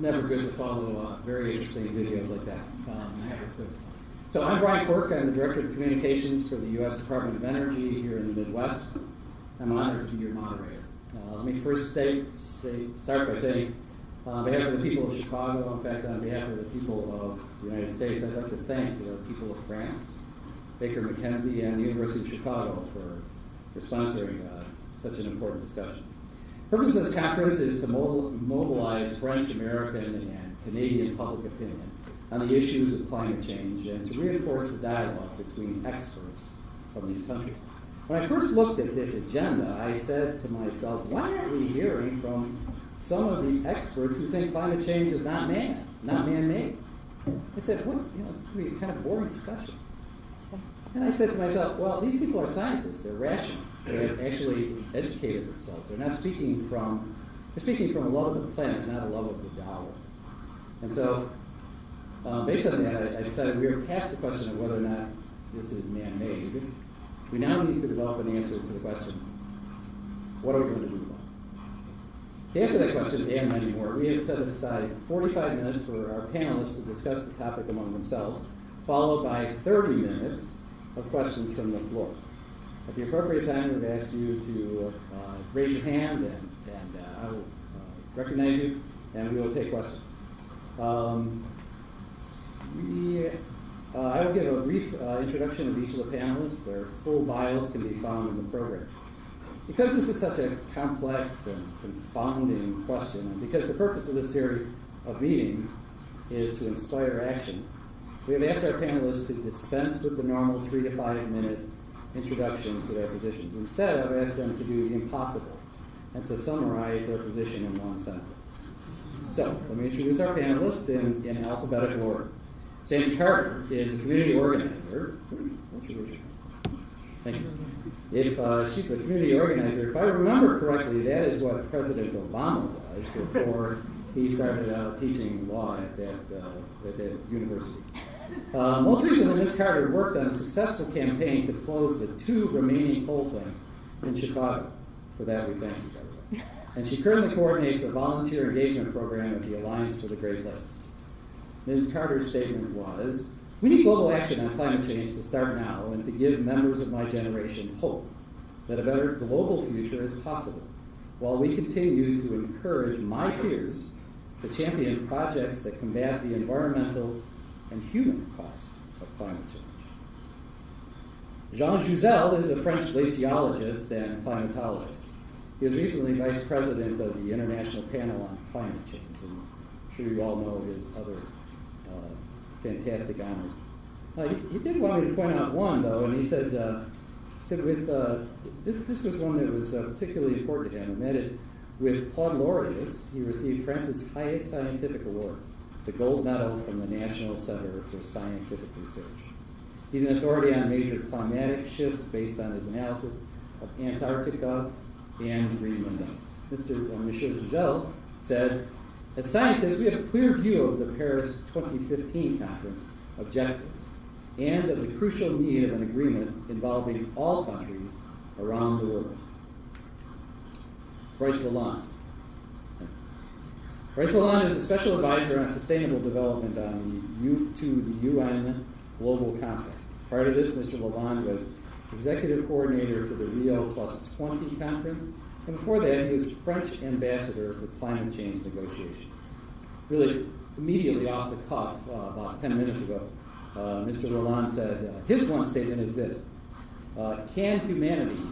never good to follow very interesting videos like that. Never good. So I'm Brian Quirke. I'm the Director of Communications for the U.S. Department of Energy here in the Midwest. I'm honored to be your moderator. Let me first start by saying, on behalf of the people of Chicago, in fact, on behalf of the people of the United States, I'd like to thank the people of France, Baker McKenzie, and the University of Chicago for sponsoring such an important discussion. The purpose of this conference is to mobilize French, American, and Canadian public opinion on the issues of climate change and to reinforce the dialogue between experts from these countries. When I first looked at this agenda, I said to myself, why aren't we hearing from some of the experts who think climate change is not man-made? I said, it's going to be a kind of boring discussion. And I said to myself, well, these people are scientists, they're rational. They have actually educated themselves. They're speaking from a love of the planet, not a love of the dollar. And so, based on that, I decided we were past the question of whether or not this is man-made. We now need to develop an answer to the question, what are we going to do about it? To answer that question and many more, we have set aside 45 minutes for our panelists to discuss the topic among themselves, followed by 30 minutes of questions from the floor. At the appropriate time, we've asked you to raise your hand, and I will recognize you, and we will take questions. I will give a brief introduction of each of the panelists. Their full bios can be found in the program. Because this is such a complex and confounding question, and because the purpose of this series of meetings is to inspire action, we have asked our panelists to dispense with the normal 3 to 5 minute introduction to their positions. Instead, I've asked them to do the impossible and to summarize their position in one sentence. So, let me introduce our panelists in alphabetical order. Sandy Carter is a community organizer. Thank you. If she's a community organizer, if I remember correctly, that is what President Obama was before he started out teaching law at that university. Most recently, Ms. Carter worked on a successful campaign to close the 2 remaining coal plants in Chicago. For that, we thank you, by the way. And she currently coordinates a volunteer engagement program at the Alliance for the Great Lakes. Ms. Carter's statement was, we need global action on climate change to start now and to give members of my generation hope that a better global future is possible, while we continue to encourage my peers to champion projects that combat the environmental and human cost of climate change. Jouzel is a French glaciologist and climatologist. He was recently vice president of the International Panel on Climate Change, and I'm sure you all know his other fantastic honors. He did want me to point out one, though, and he said with this was one that was particularly important to him, and that is with Claude Lorius, he received France's highest scientific award, the Gold Medal from the National Center for Scientific Research. He's an authority on major climatic shifts based on his analysis of Antarctica and Greenland ice. Monsieur Jouzel said, as scientists, we have a clear view of the Paris 2015 conference objectives and of the crucial need of an agreement involving all countries around the world. Brice Lalonde. Brice Lalonde is a special advisor on sustainable development to the UN Global Compact. Prior to this, Mr. Lalonde was executive coordinator for the Rio+20 Conference, and before that, he was French ambassador for climate change negotiations. Really, immediately off the cuff, about 10 minutes ago, Mr. Lalonde said, his one statement is this, can humanity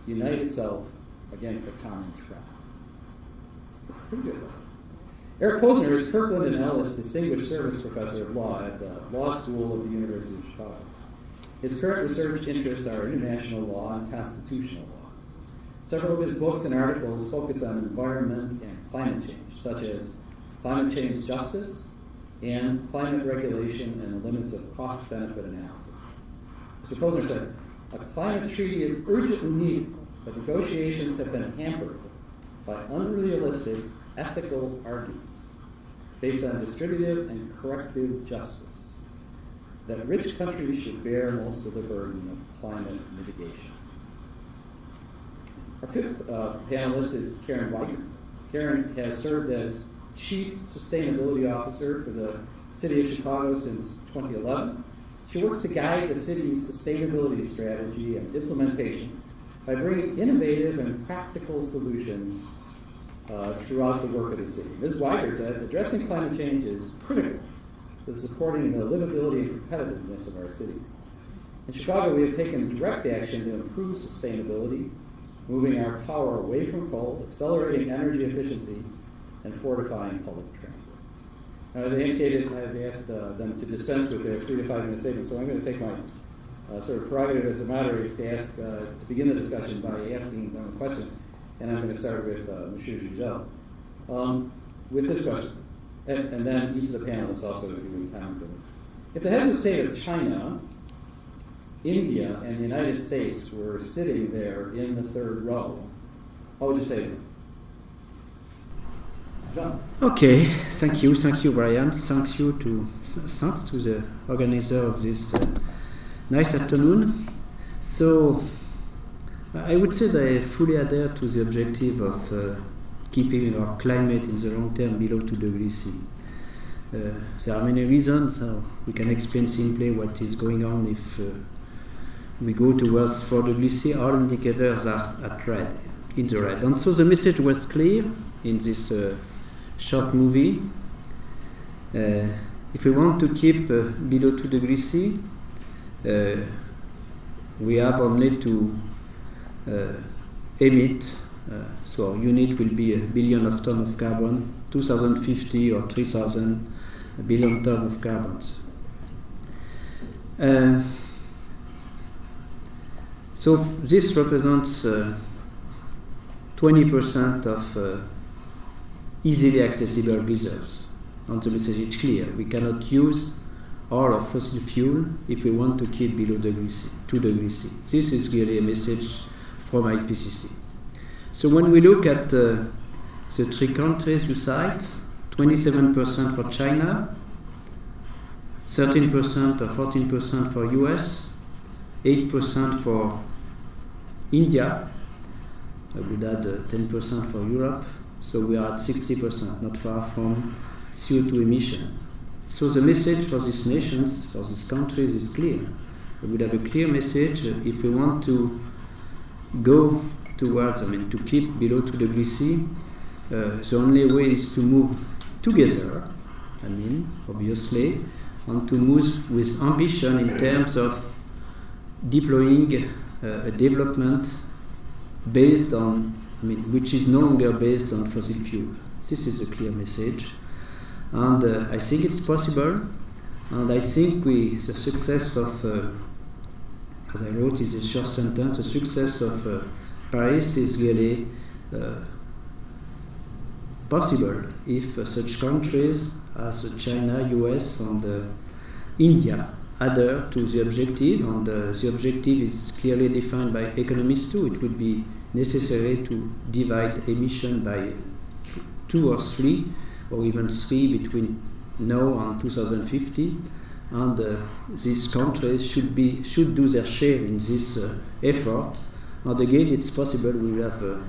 unite itself against a common threat? Pretty good. Eric Posner is Kirkland and Ellis Distinguished Service Professor of Law at the Law School of the University of Chicago. His current research interests are international law and constitutional law. Several of his books and articles focus on environment and climate change, such as Climate Change Justice and Climate Regulation and the Limits of Cost-Benefit Analysis. Mr. Posner said, a climate treaty is urgently needed, but negotiations have been hampered by unrealistic ethical arguments based on distributive and corrective justice, that rich countries should bear most of the burden of climate mitigation. Our fifth panelist is Karen Weigert. Karen has served as Chief Sustainability Officer for the City of Chicago since 2011. She works to guide the city's sustainability strategy and implementation by bringing innovative and practical solutions throughout the work of the city. Ms. Weigert said, addressing climate change is critical to supporting the livability and competitiveness of our city. In Chicago, we have taken direct action to improve sustainability, moving our power away from coal, accelerating energy efficiency, and fortifying public transit. Now, as I indicated, I have asked them to dispense with their 3 to 5 minute statements, so I'm going to take my sort of prerogative as a moderator to ask to begin the discussion by asking them a question, and I'm going to start with Monsieur Jouzel with this question, and then each of the panelists also, if you would comment on it. If the heads of state of China, India, and the United States were sitting there in the third row, what would you say to them? Jean. Okay, thank you, Brian. Thanks to the organizer of this nice afternoon. So, I would say that I fully adhere to the objective of keeping our climate in the long term below 2 degrees C. There are many reasons. We can explain simply what is going on if we go towards 4 degrees C. All indicators are in the red. And so the message was clear in this short movie. If we want to keep below 2 degrees C, we have only to emit, so our unit will be 1 billion of tons of carbon, 2050 or 3,000 billion tons of carbons. So this represents 20% of easily accessible reserves. And the message is clear. We cannot use all of fossil fuel if we want to keep below 2 degrees C. This is really a message from IPCC. So when we look at the 3 countries you cite, 27% for China, 13% or 14% for US, 8% for India, I would add 10% for Europe, so we are at 60%, not far from CO2 emission. So the message for these nations, for these countries is clear. We would have a clear message if we want to go towards, to keep below 2 degrees C, the only way is to move together, obviously, and to move with ambition in terms of deploying a development based on, which is no longer based on fossil fuel. This is a clear message. And I think it's possible. And I think the success of, as I wrote in the short sentence, the success of Paris is really possible if such countries as China, US, and India adhere to the objective, and the objective is clearly defined by economists too. It would be necessary to divide emission by 2 or 3, or even 3 between now and 2050, and these countries should do their share in this effort. And again, it's possible. We will have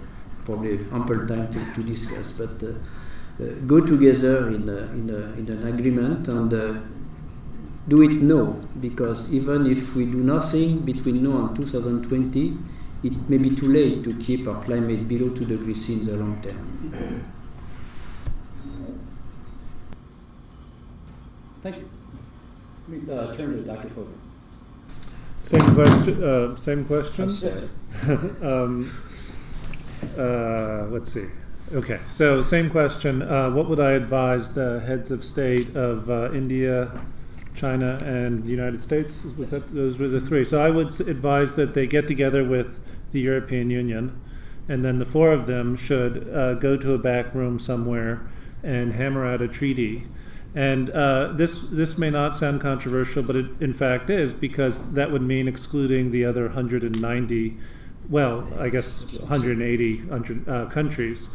probably ample time to discuss, but go together in an agreement and do it now, because even if we do nothing between now and 2020, it may be too late to keep our climate below 2 degrees C in the long term. Thank you. Let me turn to Dr. Posner. Same question? Yes, sir. Let's see. Okay, so same question. What would I advise the heads of state of India, China, and the United States? Those were the 3. So I would advise that they get together with the European Union, and then the 4 of them should go to a back room somewhere and hammer out a treaty. And this may not sound controversial, but it in fact is, because that would mean excluding the other 190, well, I guess 180 countries.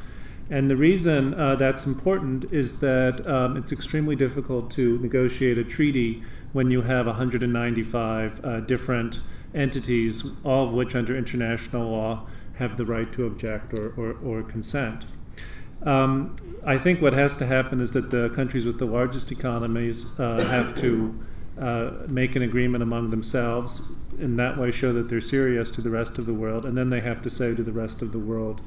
And the reason that's important is that it's extremely difficult to negotiate a treaty when you have 195 different entities, all of which under international law have the right to object or consent. I think what has to happen is that the countries with the largest economies have to make an agreement among themselves, in that way show that they're serious to the rest of the world, and then they have to say to the rest of the world,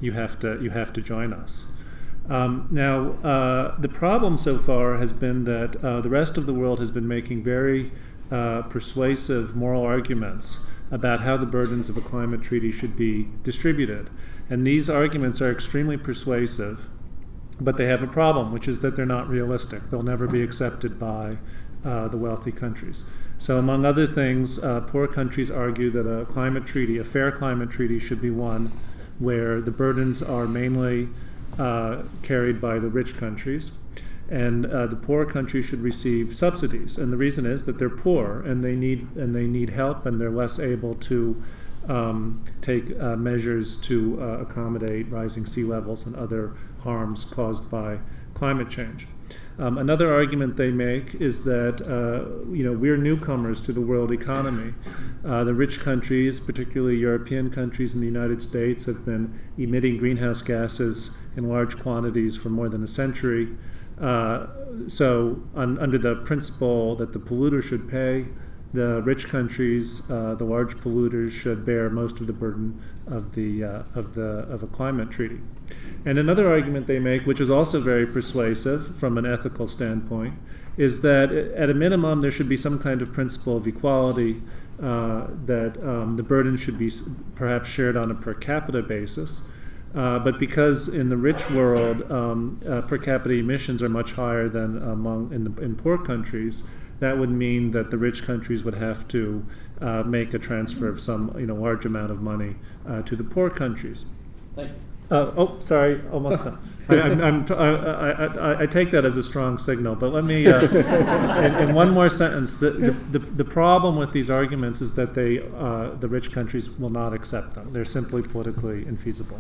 you have to join us. Now, the problem so far has been that the rest of the world has been making very persuasive moral arguments about how the burdens of a climate treaty should be distributed. And these arguments are extremely persuasive, but they have a problem, which is that they're not realistic. They'll never be accepted by the wealthy countries. So among other things, poor countries argue that a climate treaty, a fair climate treaty, should be one where the burdens are mainly carried by the rich countries, and the poor countries should receive subsidies. And the reason is that they're poor and they need help, and they're less able to take measures to accommodate rising sea levels and other harms caused by climate change. Another argument they make is that we're newcomers to the world economy. The rich countries, particularly European countries and the United States, have been emitting greenhouse gases in large quantities for more than a century. So under the principle that the polluter should pay, the rich countries, the large polluters, should bear most of the burden of a climate treaty. And another argument they make, which is also very persuasive from an ethical standpoint, is that at a minimum there should be some kind of principle of equality, that the burden should be perhaps shared on a per capita basis. But because in the rich world per capita emissions are much higher than in poor countries, that would mean that the rich countries would have to make a transfer of some large amount of money to the poor countries. Thank you. Sorry, almost done. I take that as a strong signal, but let me, in one more sentence, the problem with these arguments is that the rich countries will not accept them. They're simply politically infeasible.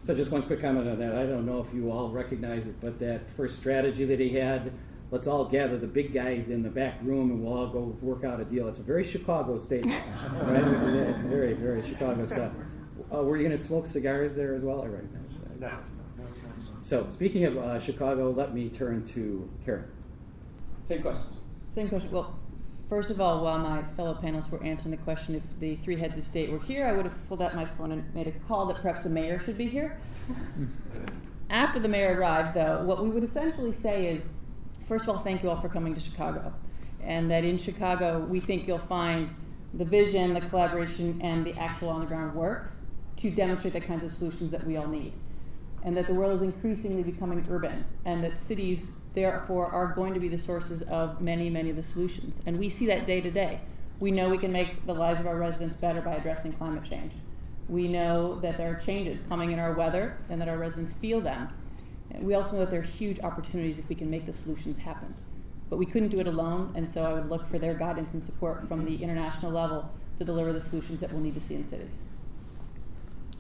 So just one quick comment on that. I don't know if you all recognize it, but that first strategy that he had, let's all gather the big guys in the back room and we'll all go work out a deal. It's a very Chicago statement, right? It's very, very Chicago stuff. Were you going to smoke cigars there as well? All right. No. So speaking of Chicago, let me turn to Karen. Same question. Same question. Well, first of all, while my fellow panelists were answering the question if the three heads of state were here, I would have pulled out my phone and made a call that perhaps the mayor should be here. After the mayor arrived, though, what we would essentially say is, first of all, thank you all for coming to Chicago. And that in Chicago, we think you'll find the vision, the collaboration, and the actual on-the-ground work to demonstrate the kinds of solutions that we all need. And that the world is increasingly becoming urban, and that cities, therefore, are going to be the sources of many, many of the solutions. And we see that day to day. We know we can make the lives of our residents better by addressing climate change. We know that there are changes coming in our weather and that our residents feel them. And we also know that there are huge opportunities if we can make the solutions happen. But we couldn't do it alone, and so I would look for their guidance and support from the international level to deliver the solutions that we'll need to see in cities.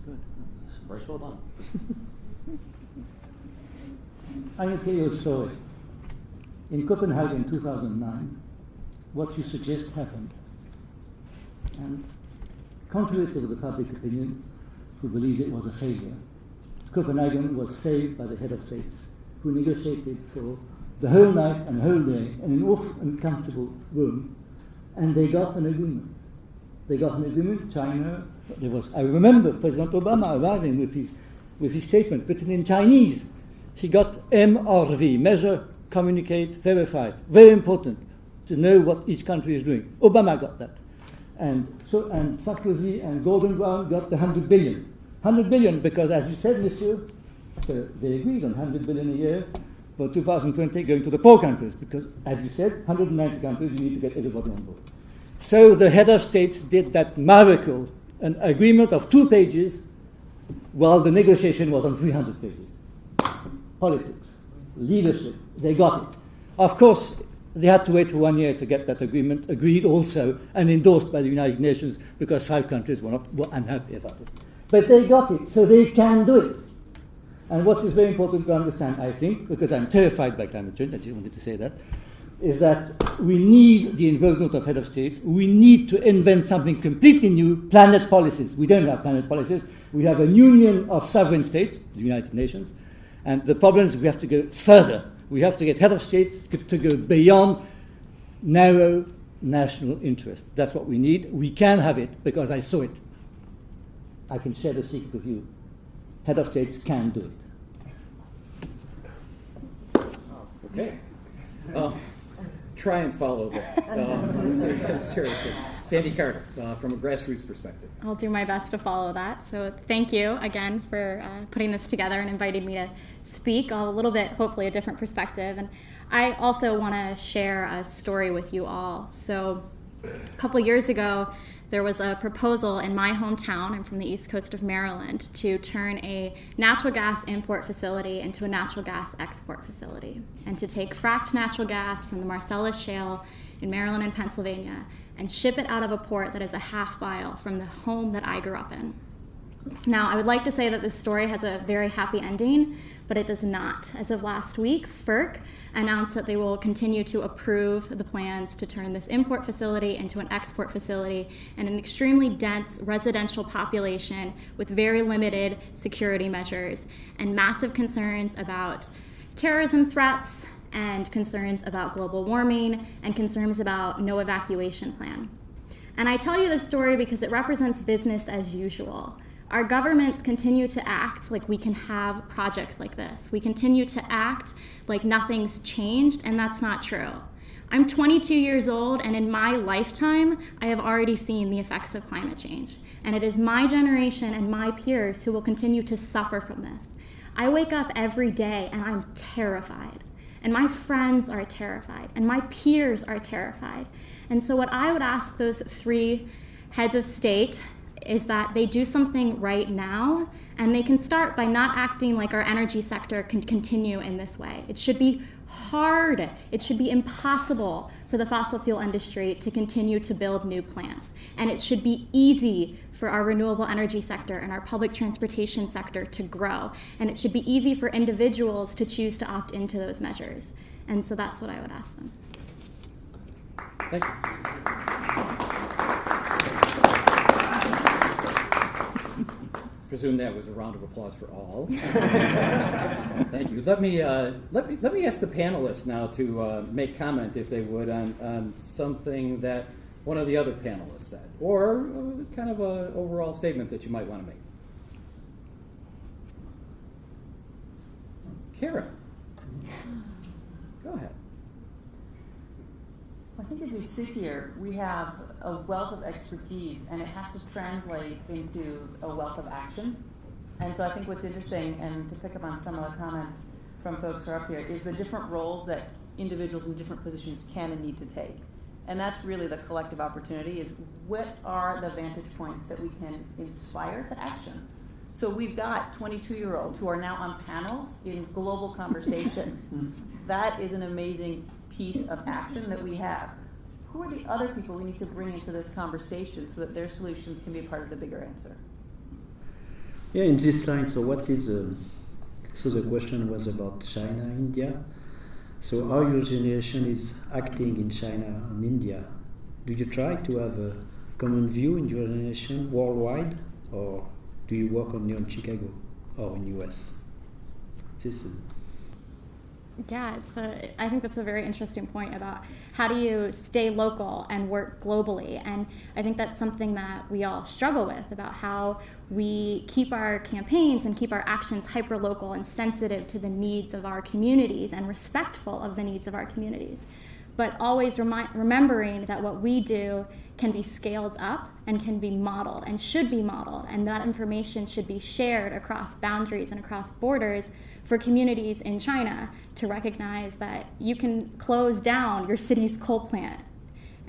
Good. Brice Lalonde. I will tell you a story. In Copenhagen in 2009, what you suggest happened. And contrary to the public opinion, who believes it was a failure, Copenhagen was saved by the head of states, who negotiated for the whole night and the whole day in an awful uncomfortable room, and they got an agreement. They got an agreement. China, I remember President Obama arriving with his statement written in Chinese. He got MRV, measure, communicate, verify. Very important to know what each country is doing. Obama got that. And Sarkozy and Gordon Brown got the 100 billion. 100 billion because, as you said, monsieur, so they agreed on 100 billion a year for 2020 going to the poor countries because, as you said, 190 countries, you need to get everybody on board. So the head of states did that miracle, an agreement of 2 pages, while the negotiation was on 300 pages. Politics, leadership, they got it. Of course, they had to wait for 1 year to get that agreement agreed also and endorsed by the United Nations because 5 countries were unhappy about it. But they got it, so they can do it. And what is very important to understand, I think, because I'm terrified by climate change, I just wanted to say that, is that we need the involvement of head of states. We need to invent something completely new, planet policies. We don't have planet policies. We have a union of sovereign states, the United Nations, and the problem is we have to go further. We have to get head of states to go beyond narrow national interest. That's what we need. We can have it because I saw it. I can share the secret with you. Head of states can do it. Okay. Try and follow that. Seriously. Sandy Carter, from a grassroots perspective. I'll do my best to follow that. So thank you again for putting this together and inviting me to speak a little bit, hopefully a different perspective. And I also want to share a story with you all. So a couple years ago, there was a proposal in my hometown, I'm from the east coast of Maryland, to turn a natural gas import facility into a natural gas export facility, and to take fracked natural gas from the Marcellus Shale in Maryland and Pennsylvania and ship it out of a port that is a half mile from the home that I grew up in. Now, I would like to say that this story has a very happy ending, but it does not. As of last week, Quirke announced that they will continue to approve the plans to turn this import facility into an export facility and an extremely dense residential population with very limited security measures and massive concerns about terrorism threats and concerns about global warming and concerns about no evacuation plan. And I tell you this story because it represents business as usual. Our governments continue to act like we can have projects like this. We continue to act like nothing's changed, and that's not true. I'm 22 years old, and in my lifetime, I have already seen the effects of climate change. And it is my generation and my peers who will continue to suffer from this. I wake up every day, and I'm terrified. And my friends are terrified, and my peers are terrified. And so what I would ask those three heads of state is that they do something right now, and they can start by not acting like our energy sector can continue in this way. It should be hard, it should be impossible for the fossil fuel industry to continue to build new plants. And it should be easy for our renewable energy sector and our public transportation sector to grow. And it should be easy for individuals to choose to opt into those measures. And so that's what I would ask them. Thank you. Presume that was a round of applause for all. Thank you. Let me ask the panelists now to make comment, if they would, on something that one of the other panelists said, or kind of an overall statement that you might want to make. Kara, go ahead. I think as we sit here, we have a wealth of expertise, and it has to translate into a wealth of action. And so I think what's interesting, and to pick up on some of the comments from folks who are up here, is the different roles that individuals in different positions can and need to take. And that's really the collective opportunity, is what are the vantage points that we can inspire to action? So we've got 22-year-olds who are now on panels in global conversations. That is an amazing piece of action that we have. Who are the other people we need to bring into this conversation so that their solutions can be a part of the bigger answer? Yeah, in this line, so what is, so the question was about China, India. So how your generation is acting in China and India? Do you try to have a common view in your generation worldwide, or do you work only on Chicago or in US? Yeah, I think that's a very interesting point about how do you stay local and work globally. And I think that's something that we all struggle with, about how we keep our campaigns and keep our actions hyper-local and sensitive to the needs of our communities and respectful of the needs of our communities. But always remembering that what we do can be scaled up and can be modeled and should be modeled. And that information should be shared across boundaries and across borders for communities in China to recognize that you can close down your city's coal plant,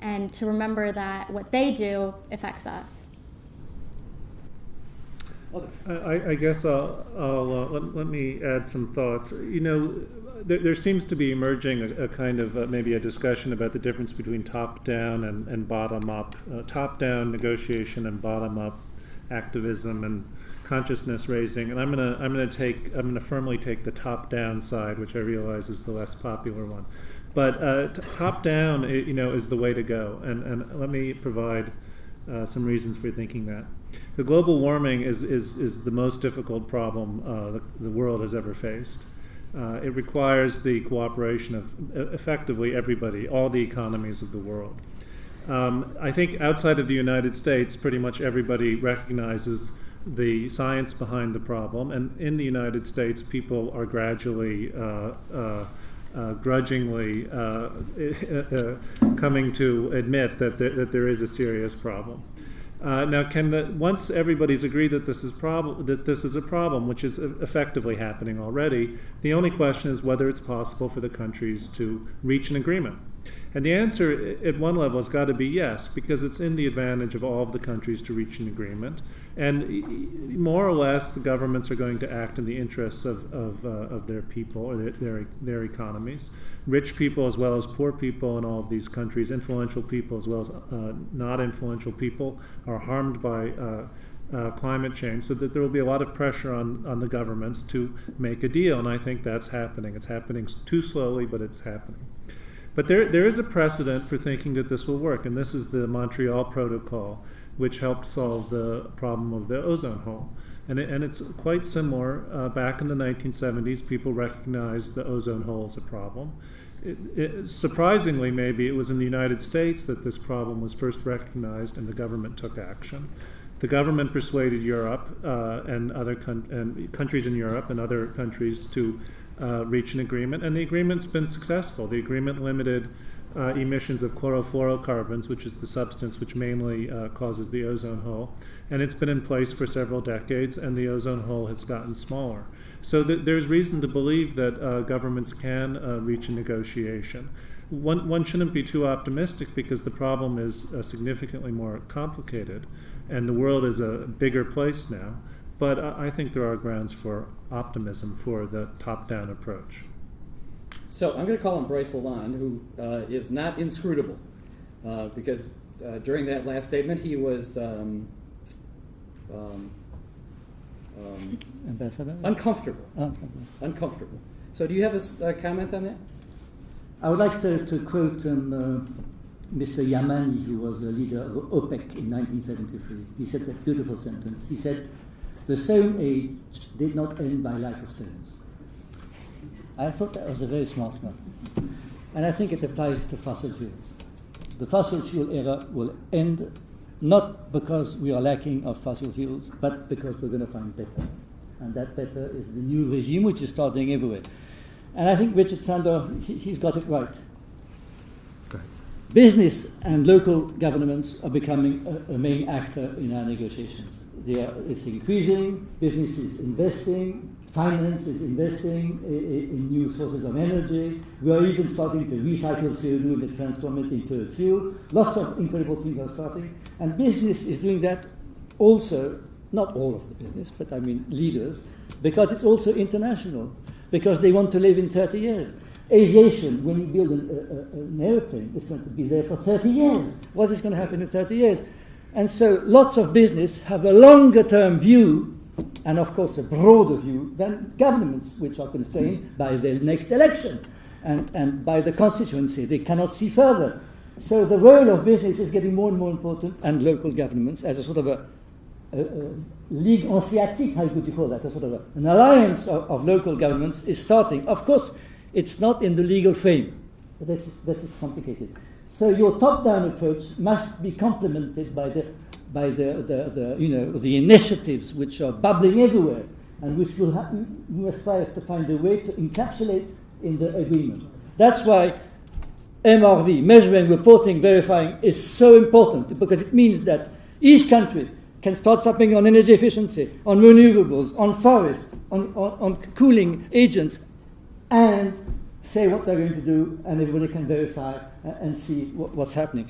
and to remember that what they do affects us. I guess let me add some thoughts. You know, there seems to be emerging a kind of maybe a discussion about the difference between top-down and bottom-up, top-down negotiation and bottom-up activism and consciousness raising. And I'm gonna firmly take the top-down side, which I realize is the less popular one. But top down, is the way to go. And let me provide some reasons for thinking that. The global warming is the most difficult problem the world has ever faced. It requires the cooperation of effectively everybody, all the economies of the world. I think outside of the United States, pretty much everybody recognizes the science behind the problem, and in the United States, people are gradually, grudgingly coming to admit that there is a serious problem. Now, once everybody's agreed that this is a problem, which is effectively happening already, the only question is whether it's possible for the countries to reach an agreement. And the answer at one level has got to be yes, because it's in the advantage of all of the countries to reach an agreement. And more or less, the governments are going to act in the interests of their people or their economies. Rich people as well as poor people in all of these countries, influential people as well as not influential people, are harmed by climate change, so that there will be a lot of pressure on the governments to make a deal. And I think that's happening. It's happening too slowly, but it's happening. But there is a precedent for thinking that this will work, and this is the Montreal Protocol, which helped solve the problem of the ozone hole. And it's quite similar. Back in the 1970s, people recognized the ozone hole as a problem. Surprisingly, maybe, it was in the United States that this problem was first recognized and the government took action. The government persuaded Europe and other countries in Europe and other countries to reach an agreement, and the agreement's been successful. The agreement limited emissions of chlorofluorocarbons, which is the substance which mainly causes the ozone hole, and it's been in place for several decades, and the ozone hole has gotten smaller. So there's reason to believe that governments can reach a negotiation. One shouldn't be too optimistic because the problem is significantly more complicated, and the world is a bigger place now. But I think there are grounds for optimism for the top-down approach. So I'm going to call on Brice Lalonde, who is not inscrutable, because during that last statement he was Ambassador? uncomfortable. Oh, okay. Uncomfortable. So do you have a comment on that? I would like to quote Mr. Yamani, who was the leader of OPEC in 1973. He said that beautiful sentence. He said, "The Stone Age did not end by lack of stones." I thought that was a very smart one. And I think it applies to fossil fuels. The fossil fuel era will end not because we are lacking of fossil fuels, but because we're going to find better. And that better is the new regime, which is starting everywhere. And I think Richard Sander, he's got it right. Business and local governments are becoming a main actor in our negotiations. It's increasing, business is investing, finance is investing in new sources of energy. We are even starting to recycle CO2 and transform it into a fuel. Lots of incredible things are starting. And business is doing that also, not all of the business, but I mean leaders, because it's also international, because they want to live in 30 years. Aviation, when you build an airplane, it's going to be there for 30 years. What is going to happen in 30 years? And so lots of business have a longer term view, and of course a broader view, than governments, which are constrained by the next election and by the constituency. They cannot see further. So the role of business is getting more and more important, and local governments as a sort of a Ligue Hanséatique, how would you call that? A sort of an alliance of local governments is starting. Of course, it's not in the legal frame. This is complicated. So your top-down approach must be complemented by the initiatives which are bubbling everywhere, and which we must try to find a way to encapsulate in the agreement. That's why MRV, measuring, reporting, verifying, is so important, because it means that each country can start something on energy efficiency, on renewables, on forest, on cooling agents, and say what they're going to do, and everybody can verify and see what's happening.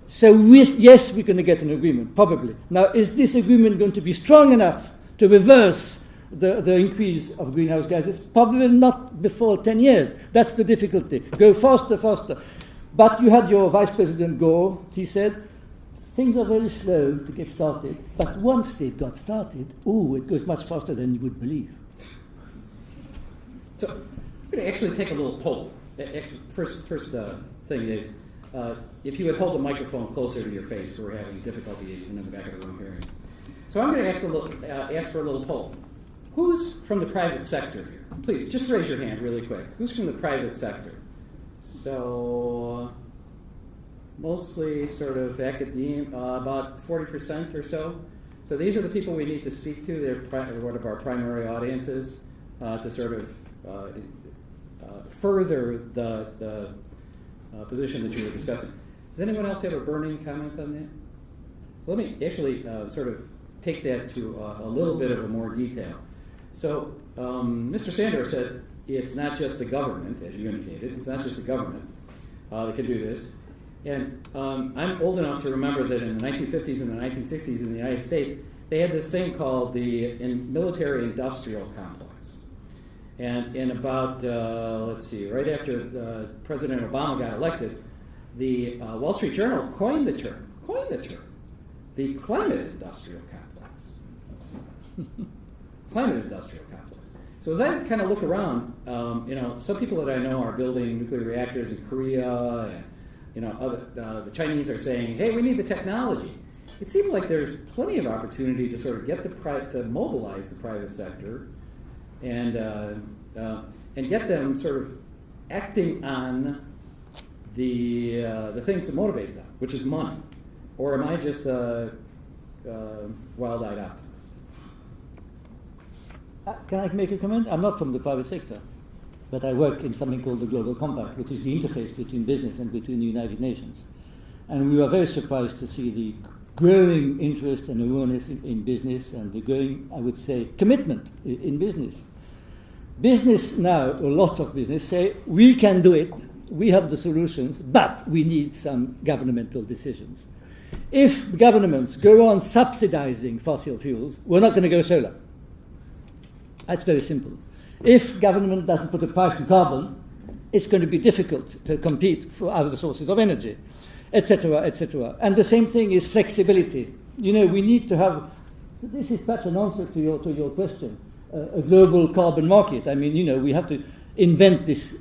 So yes, we're going to get an agreement, probably. Now, is this agreement going to be strong enough to reverse the increase of greenhouse gases? Probably not before 10 years. That's the difficulty. Go faster, faster. But you had your Vice President Gore. He said, things are very slow to get started, but once they've got started, it goes much faster than you would believe. So I'm going to actually take a little poll. first thing is, if you would hold the microphone closer to your face, we're having difficulty even in the back of the room hearing. So I'm going to ask for a little poll. Who's from the private sector here? Please, just raise your hand really quick. Who's from the private sector? So, mostly sort of academia, about 40% or so. So these are the people we need to speak to. They're one of our primary audiences to sort of further the position that you were discussing. Does anyone else have a burning comment on that? So let me actually sort of take that to a little bit of a more detail. So Mr. Sandor said it's not just the government, as you indicated, it's not just the government that can do this. And I'm old enough to remember that in the 1950s and the 1960s in the United States, they had this thing called the military-industrial complex. And in about, right after President Obama got elected, the Wall Street Journal coined the term, the climate-industrial complex. Climate-industrial complex. So as I kind of look around, some people that I know are building nuclear reactors in Korea, and the Chinese are saying, "Hey, we need the technology." It seems like there's plenty of opportunity to sort of get to mobilize the private sector, and get them sort of acting on the things that motivate them, which is money. Or am I just a wild-eyed optimist? Can I make a comment? I'm not from the private sector, but I work in something called the Global Compact, which is the interface between business and between the United Nations. And we were very surprised to see the growing interest and awareness in business and the growing, I would say, commitment in business. Business now, a lot of business, say, we can do it, we have the solutions, but we need some governmental decisions. If governments go on subsidizing fossil fuels, we're not going to go solar. That's very simple. If government doesn't put a price on carbon, it's going to be difficult to compete for other sources of energy, etc., etc. And the same thing is flexibility. We need to have, this is perhaps an answer to your question, a global carbon market. I mean, we have to invent this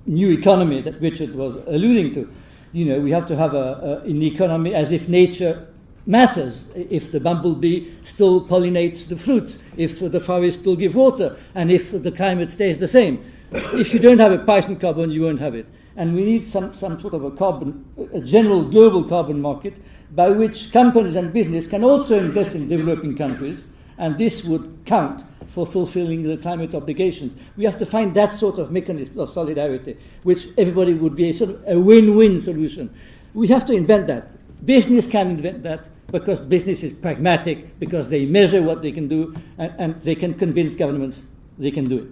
new economy that Richard was alluding to. We have to have an economy as if nature matters, if the bumblebee still pollinates the fruits, if the forest still gives water, and if the climate stays the same. If you don't have a price on carbon, you won't have it. And we need some sort of a general global carbon market by which companies and business can also invest in developing countries, and this would count for fulfilling the climate obligations. We have to find that sort of mechanism of solidarity, which everybody would be a sort of a win-win solution. We have to invent that. Business can invent that because business is pragmatic, because they measure what they can do, and they can convince governments they can do it.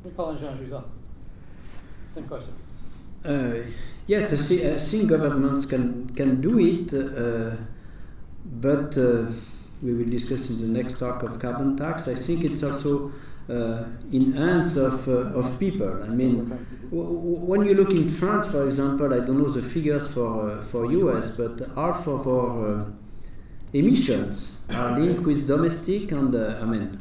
We call in Jouzel. Same question. Yes, I think governments can do it, but we will discuss in the next talk of carbon tax. I think it's also in hands of people. I mean, when you look in France, for example, I don't know the figures for US, but half of our emissions are linked with domestic and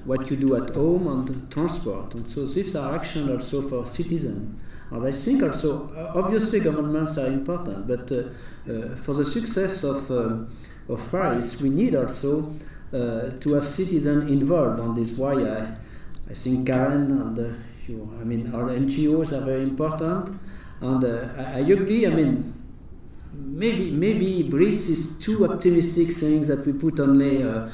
what you do at home and transport. And so these are actions also for citizens. And I think also, obviously governments are important, but for the success of Paris, we need also to have citizens involved, and this is why I think Karen and our NGOs are very important, and I agree. Maybe Brice is too optimistic, saying that we put only, I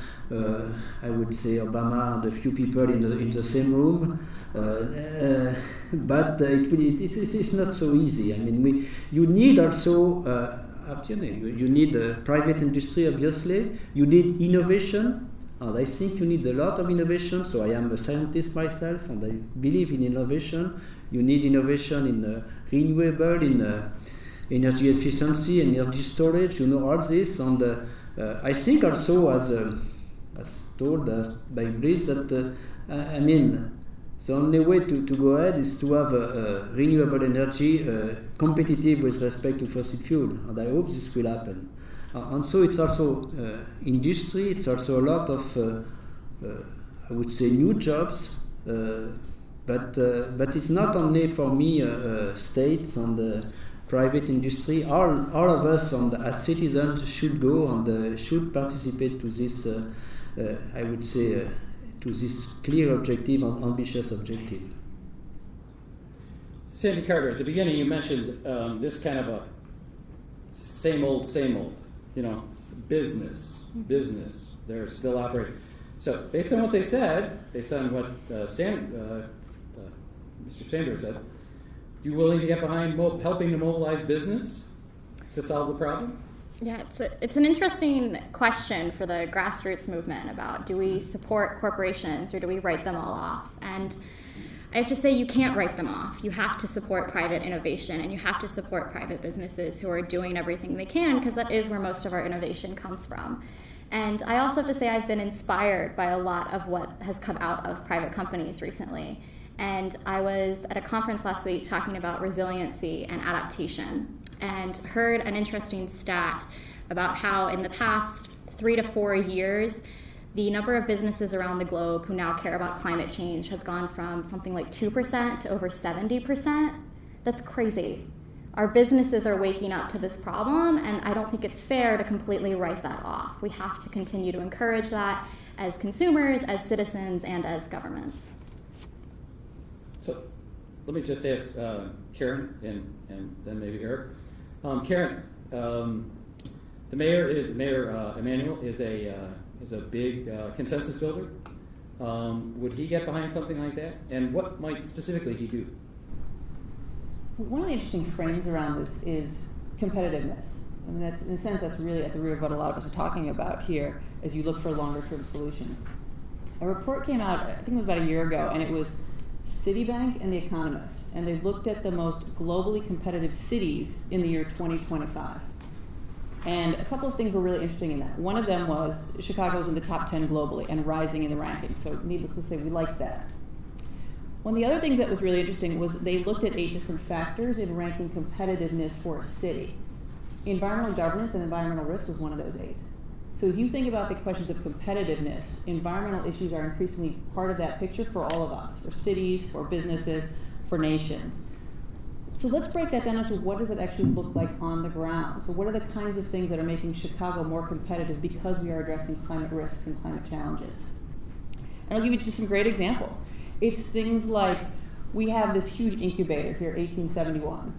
would say, Obama and a few people in the same room, but it's not so easy. I mean, you need also. You need private industry, obviously. You need innovation, and I think you need a lot of innovation. So I am a scientist myself, and I believe in innovation. You need innovation in renewable, in energy efficiency, energy storage. All this, and I think also, as told by Brice, that the only way to go ahead is to have renewable energy competitive with respect to fossil fuel, and I hope this will happen. And so it's also industry, it's also a lot of, I would say, new jobs, But it's not only for me states and the private industry. All of us as citizens should go and should participate to this, I would say, to this clear objective and ambitious objective. Sandy Carter, at the beginning you mentioned this kind of a same old, business. They're still operating. So based on what they said, based on what Mr. Sanders said, you willing to get behind helping to mobilize business to solve the problem? Yeah, it's an interesting question for the grassroots movement about, do we support corporations or do we write them all off? And I have to say, you can't write them off. You have to support private innovation, and you have to support private businesses who are doing everything they can, because that is where most of our innovation comes from. And I also have to say, I've been inspired by a lot of what has come out of private companies recently. And I was at a conference last week talking about resiliency and adaptation, and heard an interesting stat about how in the past 3 to 4 years, the number of businesses around the globe who now care about climate change has gone from something like 2% to over 70%. That's crazy. Our businesses are waking up to this problem, and I don't think it's fair to completely write that off. We have to continue to encourage that as consumers, as citizens, and as governments. So let me just ask Karen and then maybe Eric. Karen, the mayor Emmanuel is a big consensus builder. Would he get behind something like that? And what might specifically he do? One of the interesting frames around this is competitiveness. I mean, that's, in a sense, that's really at the root of what a lot of us are talking about here as you look for longer-term solutions. A report came out, I think it was about a year ago, and it was Citibank and The Economist, and they looked at the most globally competitive cities in the year 2025. And a couple of things were really interesting in that. One of them was Chicago's in the top 10 globally and rising in the rankings, so needless to say, we liked that. One of the other things that was really interesting was they looked at 8 different factors in ranking competitiveness for a city. Environmental governance and environmental risk was one of those 8. So as you think about the questions of competitiveness, environmental issues are increasingly part of that picture for all of us, for cities, for businesses, for nations. So let's break that down into what does it actually look like on the ground. So what are the kinds of things that are making Chicago more competitive because we are addressing climate risks and climate challenges? And I'll give you just some great examples. It's things like we have this huge incubator here, 1871.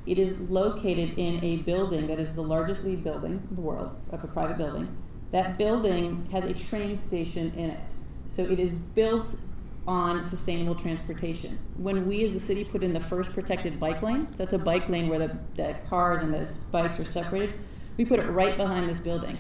It is located in a building that is the largest LEED building in the world, of a private building. That building has a train station in it. So it is built on sustainable transportation. When we as the city put in the first protected bike lane, so that's a bike lane where the cars and the bikes are separated, we put it right behind this building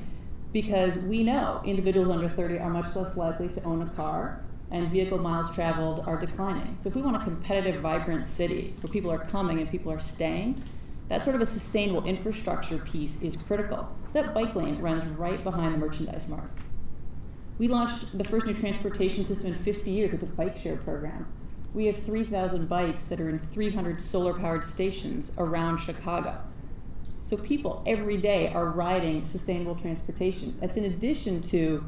because we know individuals under 30 are much less likely to own a car, and vehicle miles traveled are declining. So if we want a competitive, vibrant city where people are coming and people are staying, that sort of a sustainable infrastructure piece is critical. So that bike lane runs right behind the merchandise mart. We launched the first new transportation system in 50 years. It's a bike share program. We have 3,000 bikes that are in 300 solar-powered stations around Chicago. So people every day are riding sustainable transportation. That's in addition to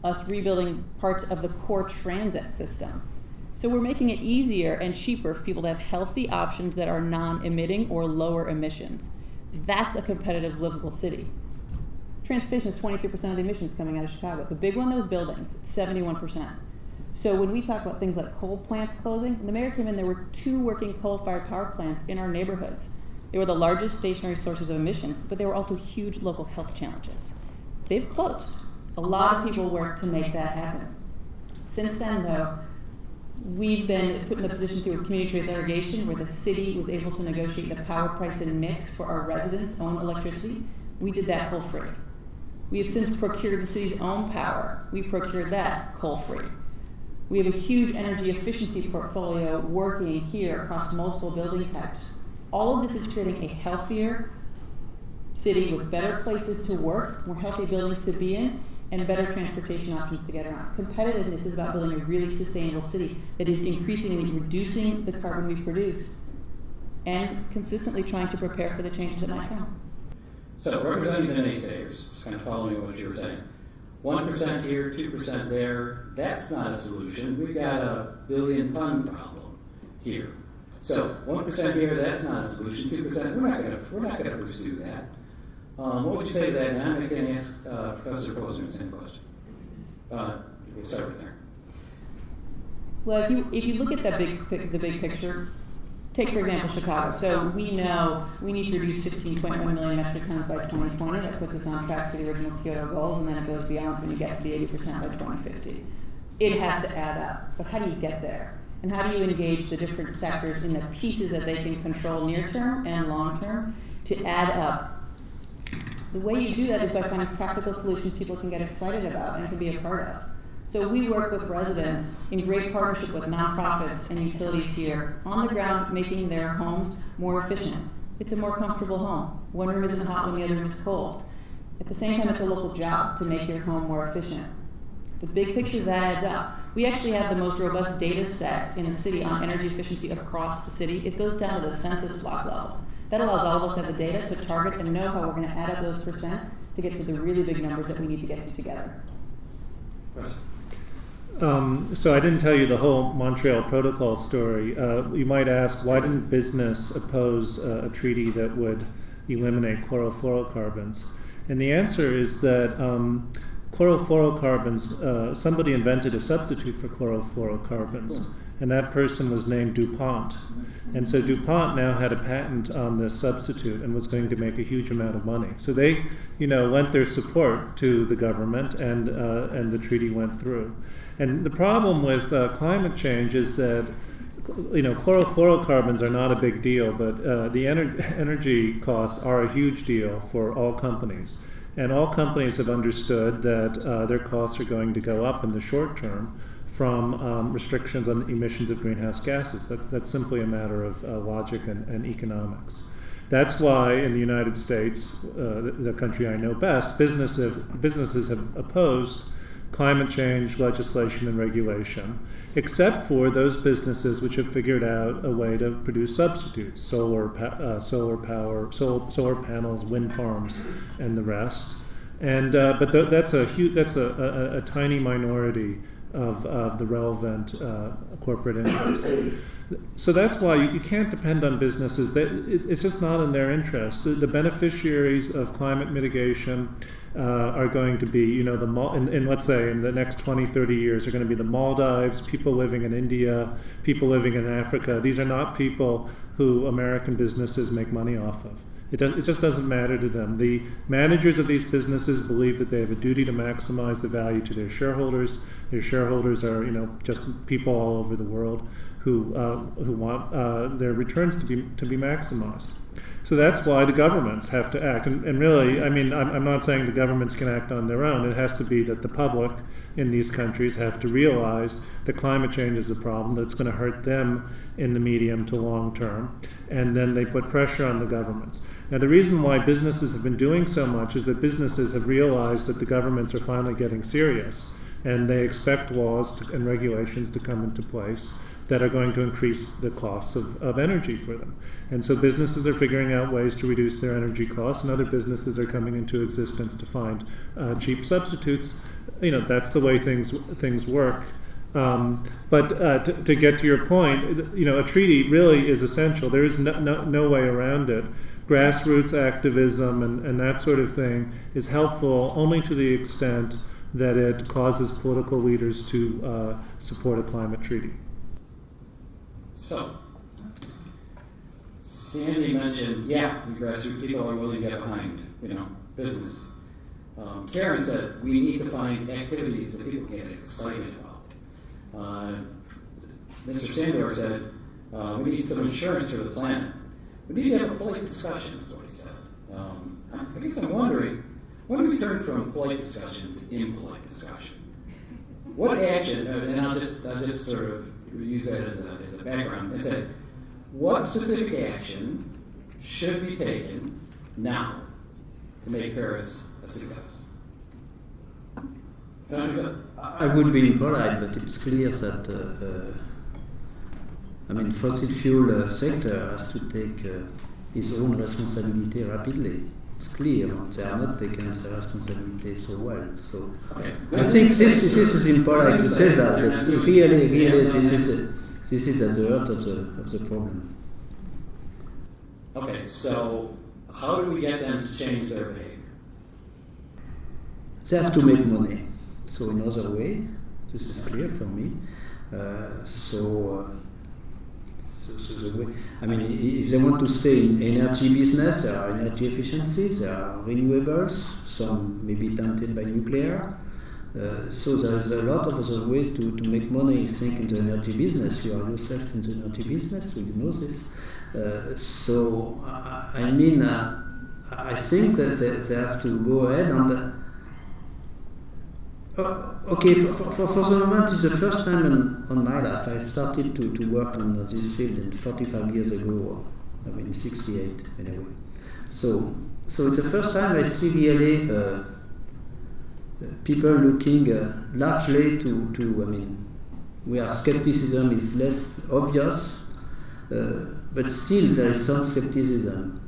us rebuilding parts of the core transit system. So we're making it easier and cheaper for people to have healthy options that are non-emitting or lower emissions. That's a competitive, livable city. Transportation is 23% of the emissions coming out of Chicago. The big one, those buildings, it's 71%. So when we talk about things like coal plants closing, when the mayor came in, there were 2 working coal-fired power plants in our neighborhoods. They were the largest stationary sources of emissions, but they were also huge local health challenges. They've closed. A lot of people work to make that happen. Since then, though, we've been put in a position through community trace irrigation where the city was able to negotiate the power price and mix for our residents' own electricity. We did that coal-free. We have since procured the city's own power. We procured that coal-free. We have a huge energy efficiency portfolio working here across multiple building types. All of this is creating a healthier city with better places to work, more healthy buildings to be in, and better transportation options to get around. Competitiveness is about building a really sustainable city that is increasingly reducing the carbon we produce and consistently trying to prepare for the changes that might come. So representing the naysayers, just kind of following what you were saying, 1% here, 2% there, that's not a solution. We've got a billion-ton problem. here. So 1% here, that's not a solution. 2%, we're not going to pursue that. What would you say to that? And I'm going to ask Professor Posner the same question. We'll start with her. Well, if you look at the big picture, take for example Chicago. So we know we need to reduce 15.1 million metric tons by 2020. That puts us on track for the original Kyoto goals, and then it goes beyond when you get to the 80% by 2050. It has to add up. But how do you get there? And how do you engage the different sectors in the pieces that they can control near term and long term to add up? The way you do that is by finding practical solutions people can get excited about and can be a part of. So we work with residents in great partnership with nonprofits and utilities here on the ground, making their homes more efficient. It's a more comfortable home. One room isn't hot when the other room is cold. At the same time, it's a local job to make your home more efficient. The big picture, that adds up. We actually have the most robust data set in the city on energy efficiency across the city. It goes down to the census block level. That allows all of us to have the data to target and know how we're going to add up those percents to get to the really big numbers that we need to get to together. So I didn't tell you the whole Montreal Protocol story. You might ask, why didn't business oppose a treaty that would eliminate chlorofluorocarbons? And the answer is that chlorofluorocarbons, somebody invented a substitute for chlorofluorocarbons, and that person was named DuPont. And so DuPont now had a patent on this substitute and was going to make a huge amount of money. So they, lent their support to the government, and the treaty went through. And the problem with climate change is that, chlorofluorocarbons are not a big deal, but the energy costs are a huge deal for all companies. And all companies have understood that their costs are going to go up in the short term from restrictions on emissions of greenhouse gases. That's simply a matter of logic and economics. That's why in the United States, the country I know best, businesses have opposed climate change legislation and regulation, except for those businesses which have figured out a way to produce substitutes: solar panels, wind farms, and the rest. And but that's a tiny minority of the relevant corporate interests. So that's why you can't depend on businesses. It's just not in their interest. The beneficiaries of climate mitigation are going to be, in let's say in the next 20, 30 years, are going to be the Maldives, people living in India, people living in Africa. These are not people who American businesses make money off of. It just doesn't matter to them. The managers of these businesses believe that they have a duty to maximize the value to their shareholders. Their shareholders are, just people all over the world who want their returns to be maximized. So that's why the governments have to act. And really, I'm not saying the governments can act on their own. It has to be that the public in these countries have to realize that climate change is a problem that's going to hurt them in the medium to long term. And then they put pressure on the governments. Now, the reason why businesses have been doing so much is that businesses have realized that the governments are finally getting serious, and they expect laws and regulations to come into place that are going to increase the costs of energy for them. And so businesses are figuring out ways to reduce their energy costs, and other businesses are coming into existence to find cheap substitutes. That's the way things work. But to get to your point, a treaty really is essential. There is no way around it. Grassroots activism and that sort of thing is helpful only to the extent that it causes political leaders to support a climate treaty. So, Sandy mentioned, the grassroots people are willing to get behind, business. Karen said we need to find activities that people get excited about. Mr. Sandor said we need some insurance for the planet. We need to have a polite discussion, is what he said. I guess I'm wondering, when do we turn from polite discussion to impolite discussion? What action, and I'll just sort of use that as a background, and say, what specific action should be taken now to make Paris a success? I would be impolite, but it's clear that fossil fuel sector has to take its own responsibility rapidly. It's clear they are not taking their responsibility so well. So I think this is impolite to say that. But really, this this is at the heart of the problem. Okay, so how do we get them to change their behavior? They have to make money. So another way, this is clear for me. So the way, I mean, if they want to stay in energy business, there are energy efficiencies, there are renewables, some may be tempted by nuclear. So there's a lot of other ways to make money, I think, in the energy business. You are yourself in the energy business, so you know this. I mean, I think that they have to go ahead and okay, for the moment, it's the first time in my life I've started to work on this field 45 years ago, I mean 68 anyway. So it's the first time I see really people looking largely to, I mean, where skepticism is less obvious, but still there is some skepticism.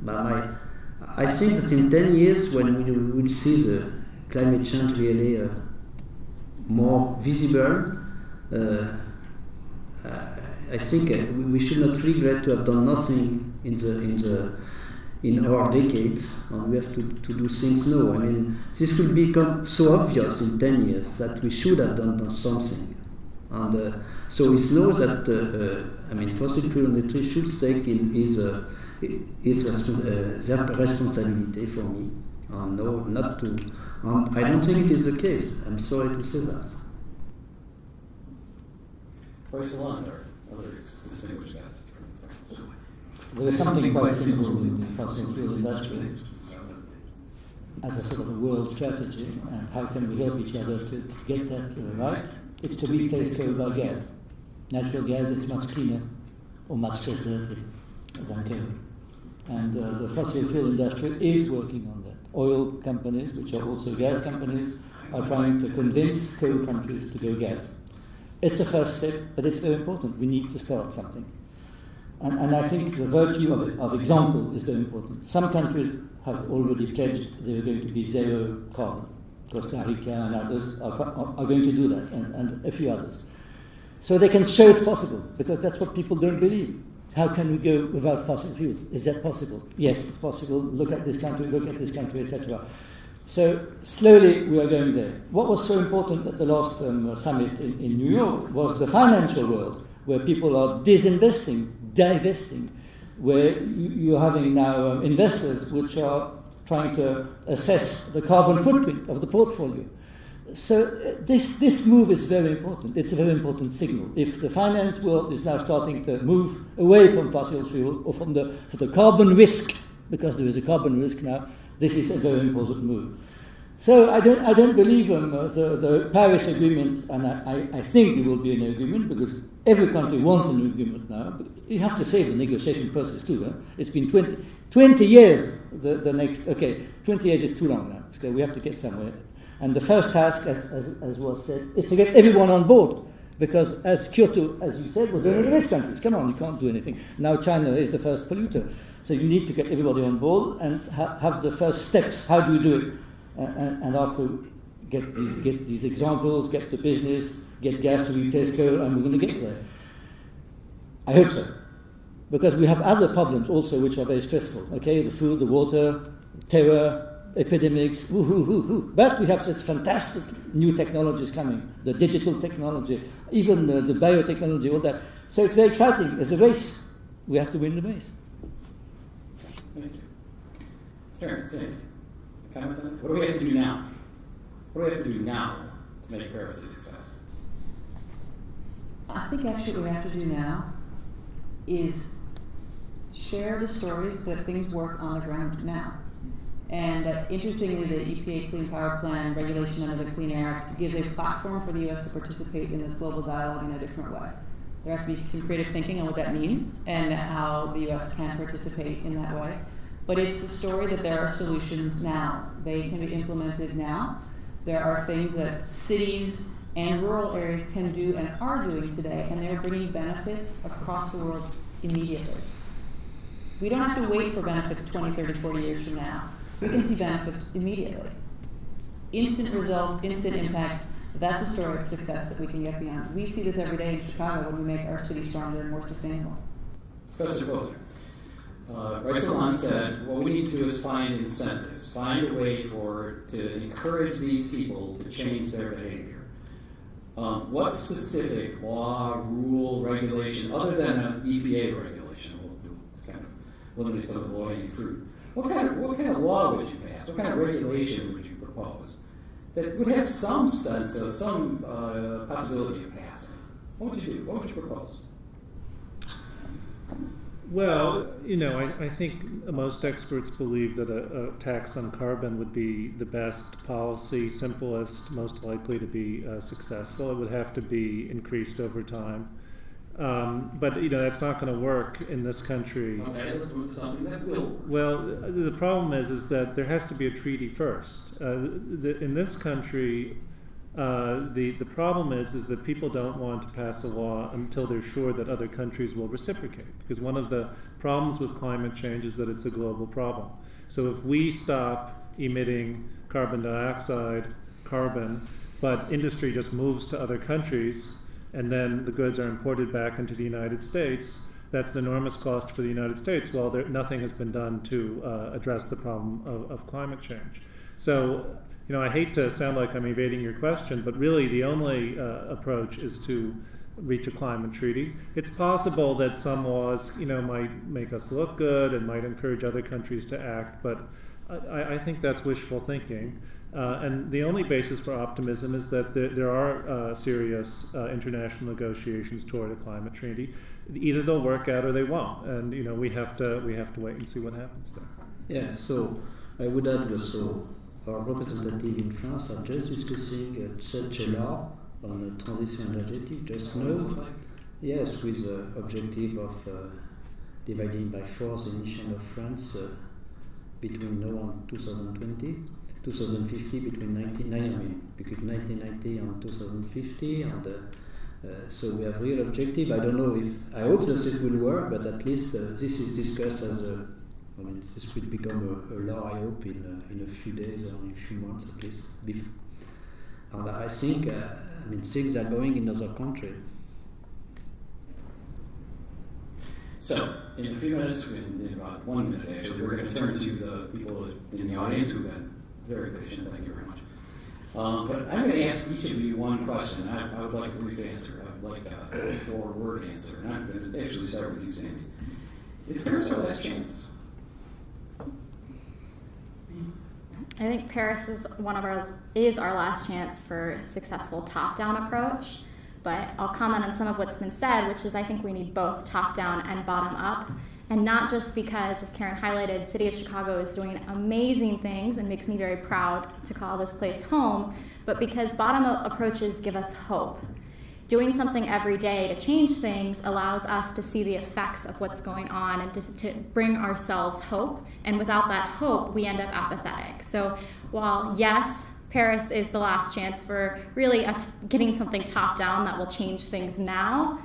I think that in 10 years, when we will see the climate change really more visible, I think we should not regret to have done nothing in our decades, and we have to do things now. I mean, this will become so obvious in 10 years that we should have done something. And so it's now that I mean, fossil fuel industry should take in their responsibility for me, and no, not to. And I don't think it is the case. I'm sorry to say that. Brice Lalonde, or other distinguished guests from France. There is something quite simple in the fossil fuel industry as a sort of a world strategy, and how can we help each other to get that right? It's to replace coal by gas. Natural gas is much cleaner or much less dirty than coal. And the fossil fuel industry is working on that. Oil companies, which are also gas companies, are trying to convince coal countries to go gas. It's a first step, but it's very important. We need to start something. And I think the virtue of example is very important. Some countries have already pledged they are going to be zero carbon. Costa Rica and others are going to do that, and a few others. So they can show it's possible, because that's what people don't believe. How can we go without fossil fuels? Is that possible? Yes, it's possible. Look at this country, etc. So slowly we are going there. What was so important at the last summit in New York was the financial world, where people are disinvesting, divesting, where you're having now investors which are trying to assess the carbon footprint of the portfolio. So this move is very important. It's a very important signal. If the finance world is now starting to move away from fossil fuel or from the carbon risk, because there is a carbon risk now, this is a very important move. So I don't believe the Paris Agreement, and I think there will be an agreement, because every country wants an agreement now. But you have to save the negotiation process too. Huh? It's been 20 years. The next 20 years is too long now. So we have to get somewhere. And the first task, as was said, is to get everyone on board. Because as Kyoto, as you said, was one of the rich countries. Come on, you can't do anything. Now China is the first polluter. So you need to get everybody on board and have the first steps. How do you do it? And after get these examples, get the business, get gas to replace coal, and we're going to get there. I hope so. Because we have other problems also which are very stressful. Okay, the food, the water, terror, epidemics, but we have such fantastic new technologies coming, the digital technology, even the biotechnology, all that. So it's very exciting. It's a race. We have to win the race. Thank you. Karen, say, comment on that? What do we have to do now? What do we have to do now to make Paris a success? I think actually what we have to do now is share the stories that things work on the ground now. And interestingly, the EPA Clean Power Plan regulation under the Clean Air Act gives a platform for the U.S. to participate in this global dialogue in a different way. There has to be some creative thinking on what that means and how the U.S. can participate in that way. But it's the story that there are solutions now. They can be implemented now. There are things that cities and rural areas can do and are doing today, and they're bringing benefits across the world immediately. We don't have to wait for benefits 20, 30, 40 years from now. We can see benefits immediately. Instant result, instant impact. That's a story of success that we can get beyond. We see this every day in Chicago when we make our city stronger and more sustainable. Professor Posner, Brice Lalonde said, what we need to do is find incentives, find a way to encourage these people to change their behavior. What specific law, rule, regulation, other than an EPA regulation, will kind of limit some of the low-hanging fruit, what kind of law would you pass? What kind of regulation would you propose that would have some sense of some possibility of passing? What would you do? What would you propose? Well, I think most experts believe that a tax on carbon would be the best policy, simplest, most likely to be successful. It would have to be increased over time. But that's not going to work in this country. Okay, let's move to something that will work. Well, the problem is that there has to be a treaty first. In this country, the problem is that people don't want to pass a law until they're sure that other countries will reciprocate. Because one of the problems with climate change is that it's a global problem. So if we stop emitting carbon dioxide, but industry just moves to other countries, and then the goods are imported back into the United States, that's an enormous cost for the United States. Well, nothing has been done to address the problem of climate change. So, I hate to sound like I'm evading your question, but really the only approach is to reach a climate treaty. It's possible that some laws, might make us look good and might encourage other countries to act, but I think that's wishful thinking. And the only basis for optimism is that there are serious international negotiations toward a climate treaty. Either they'll work out or they won't, and we have to wait and see what happens there. Yeah, so I would add also our representative in France are just discussing such a law on the transition energetic just now. Yes, with the objective of dividing by 4 the emission of France between now and 2020. 2050 between 1990 and 2050, and so we have real objective. I don't know I hope that it will work, but at least this is discussed as this will become a law, I hope, in a few days or in a few months at least. And I think, things are going in other countries. So, in a few minutes, in about 1 minute actually, we're going to turn to the people in the audience who've been very patient. Thank you very much. But I'm going to ask each of you one question. I would like a brief answer. I would like a 4-word answer. And I'm going to actually start with you, Sandy. Is Paris our last chance? I think Paris is our last chance for a successful top-down approach. But I'll comment on some of what's been said, which is I think we need both top-down and bottom-up. And not just because, as Karen highlighted, City of Chicago is doing amazing things and makes me very proud to call this place home, but because bottom-up approaches give us hope. Doing something every day to change things allows us to see the effects of what's going on and to bring ourselves hope. And without that hope, we end up apathetic. So while, yes, Paris is the last chance for really getting something top-down that will change things now,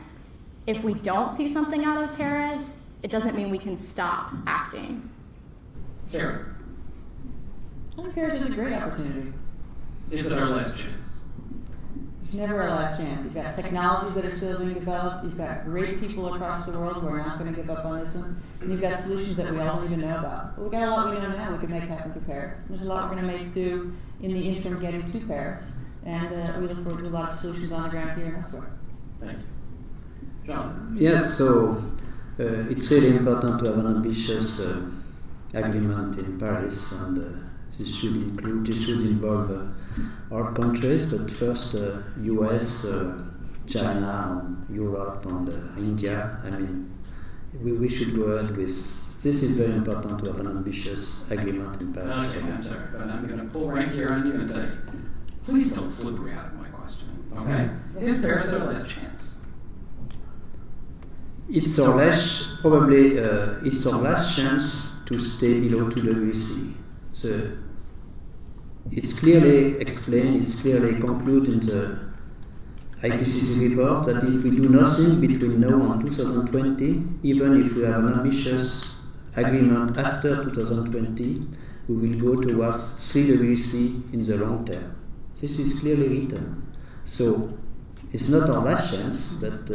if we don't see something out of Paris, it doesn't mean we can stop acting. Karen? I think Paris is a great opportunity. Is it our last chance? It's never our last chance. You've got technologies that are still being developed. You've got great people across the world who are not going to give up on this one. And you've got solutions that we all don't even know about. But we've got a lot we know now we could make happen for Paris. There's a lot we're going to make do in the interim getting to Paris. And we look forward to a lot of solutions on the ground here and elsewhere. Thank you. John? Yes, so it's really important to have an ambitious agreement in Paris, and this should involve our countries, but first US, China, and Europe, and India. We should go ahead with this. Is very important to have an ambitious agreement in Paris. Okay, I'm sorry, but I'm going to pull right here on you and say, please don't slippery out of my question. Okay? Is Paris our last chance? It's our last chance to stay below 2 degrees C. So it's clearly explained, it's clearly concluded in the IPCC report that if we do nothing between now and 2020, even if we have an ambitious agreement after 2020, we will go towards 3 degrees C in the long term. This is clearly written. So it's not our last chance, but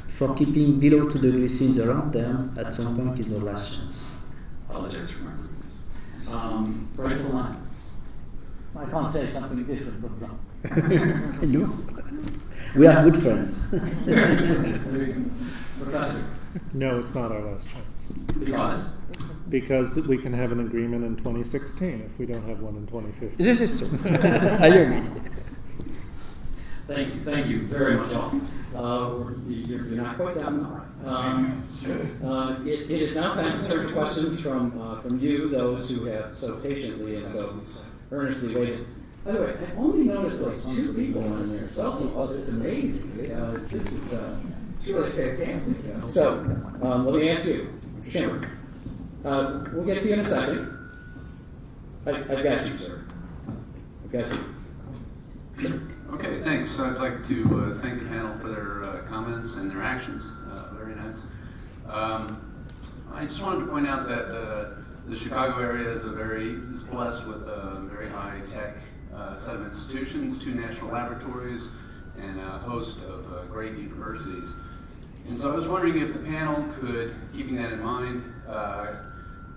for keeping below 2 degrees in the long term, at some point is our last chance. Apologize for my rudeness. Brice Lalonde. I can't say something different, but No. We are good friends. Professor. No, it's not our last chance. Because? Because we can have an agreement in 2016 if we don't have one in 2015. This is true. I agree. Thank you very much all. You're not quite done. It is now time to turn to questions from you, those who have so patiently and so earnestly waited. By the way, I only noticed like 2 people in there. So it's amazing. This is really fantastic. So let me ask you, Chamber. We'll get to you in a second. I've got you, sir. I've got you. Okay, thanks. I'd like to thank the panel for their comments and their actions. Very nice. I just wanted to point out that the Chicago area is blessed with a very high-tech set of institutions, 2 national laboratories, and a host of great universities. And so I was wondering if the panel could, keeping that in mind,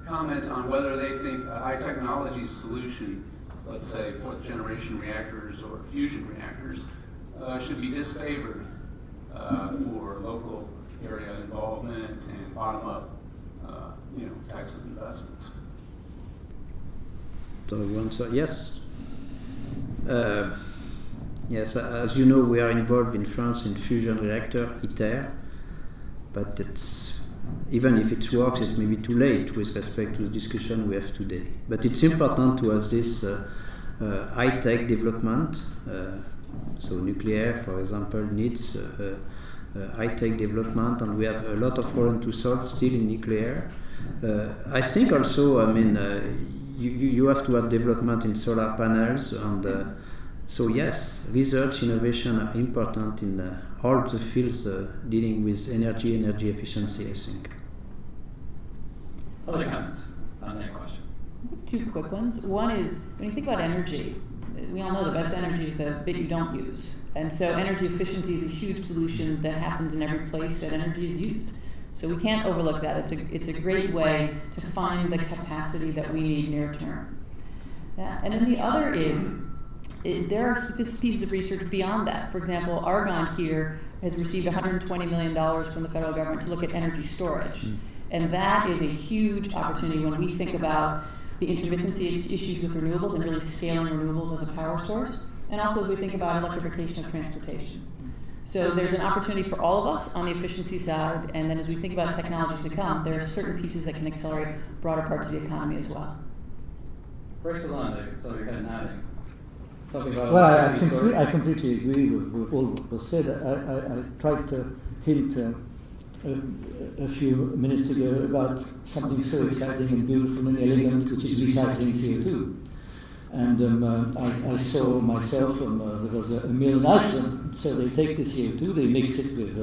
comment on whether they think a high-technology solution, let's say 4th-generation reactors or fusion reactors, should be disfavored for local area involvement and bottom-up, types of investments. So answer yes. Yes, as you know, we are involved in France in fusion reactor, ITER, but even if it works, it's maybe too late with respect to the discussion we have today. But it's important to have this high-tech development. So nuclear, for example, needs high-tech development, and we have a lot of problems to solve still in nuclear. I think also, you have to have development in solar panels, and so yes, research, innovation are important in all the fields dealing with energy efficiency, I think. Other comments on that question? 2 quick ones. One is, when you think about energy, we all know the best energy is the bit you don't use. And so energy efficiency is a huge solution that happens in every place that energy is used. So we can't overlook that. It's a great way to find the capacity that we need near term. Yeah. And then the other is, there are pieces of research beyond that. For example, Argonne here has received $120 million from the federal government to look at energy storage. And that is a huge opportunity when we think about the intermittency issues with renewables and really scaling renewables as a power source. And also as we think about electrification of transportation. So there's an opportunity for all of us on the efficiency side, and then as we think about technologies to come, there are certain pieces that can accelerate broader parts of the economy as well. Brice Lalonde, so you're kind of nodding. Something about well, I completely agree with all what was said. I tried to hint a few minutes ago about something so exciting and beautiful and elegant, which is recycling CO2. And I saw myself, there was a mill in Iceland, so they take the CO2, they mix it with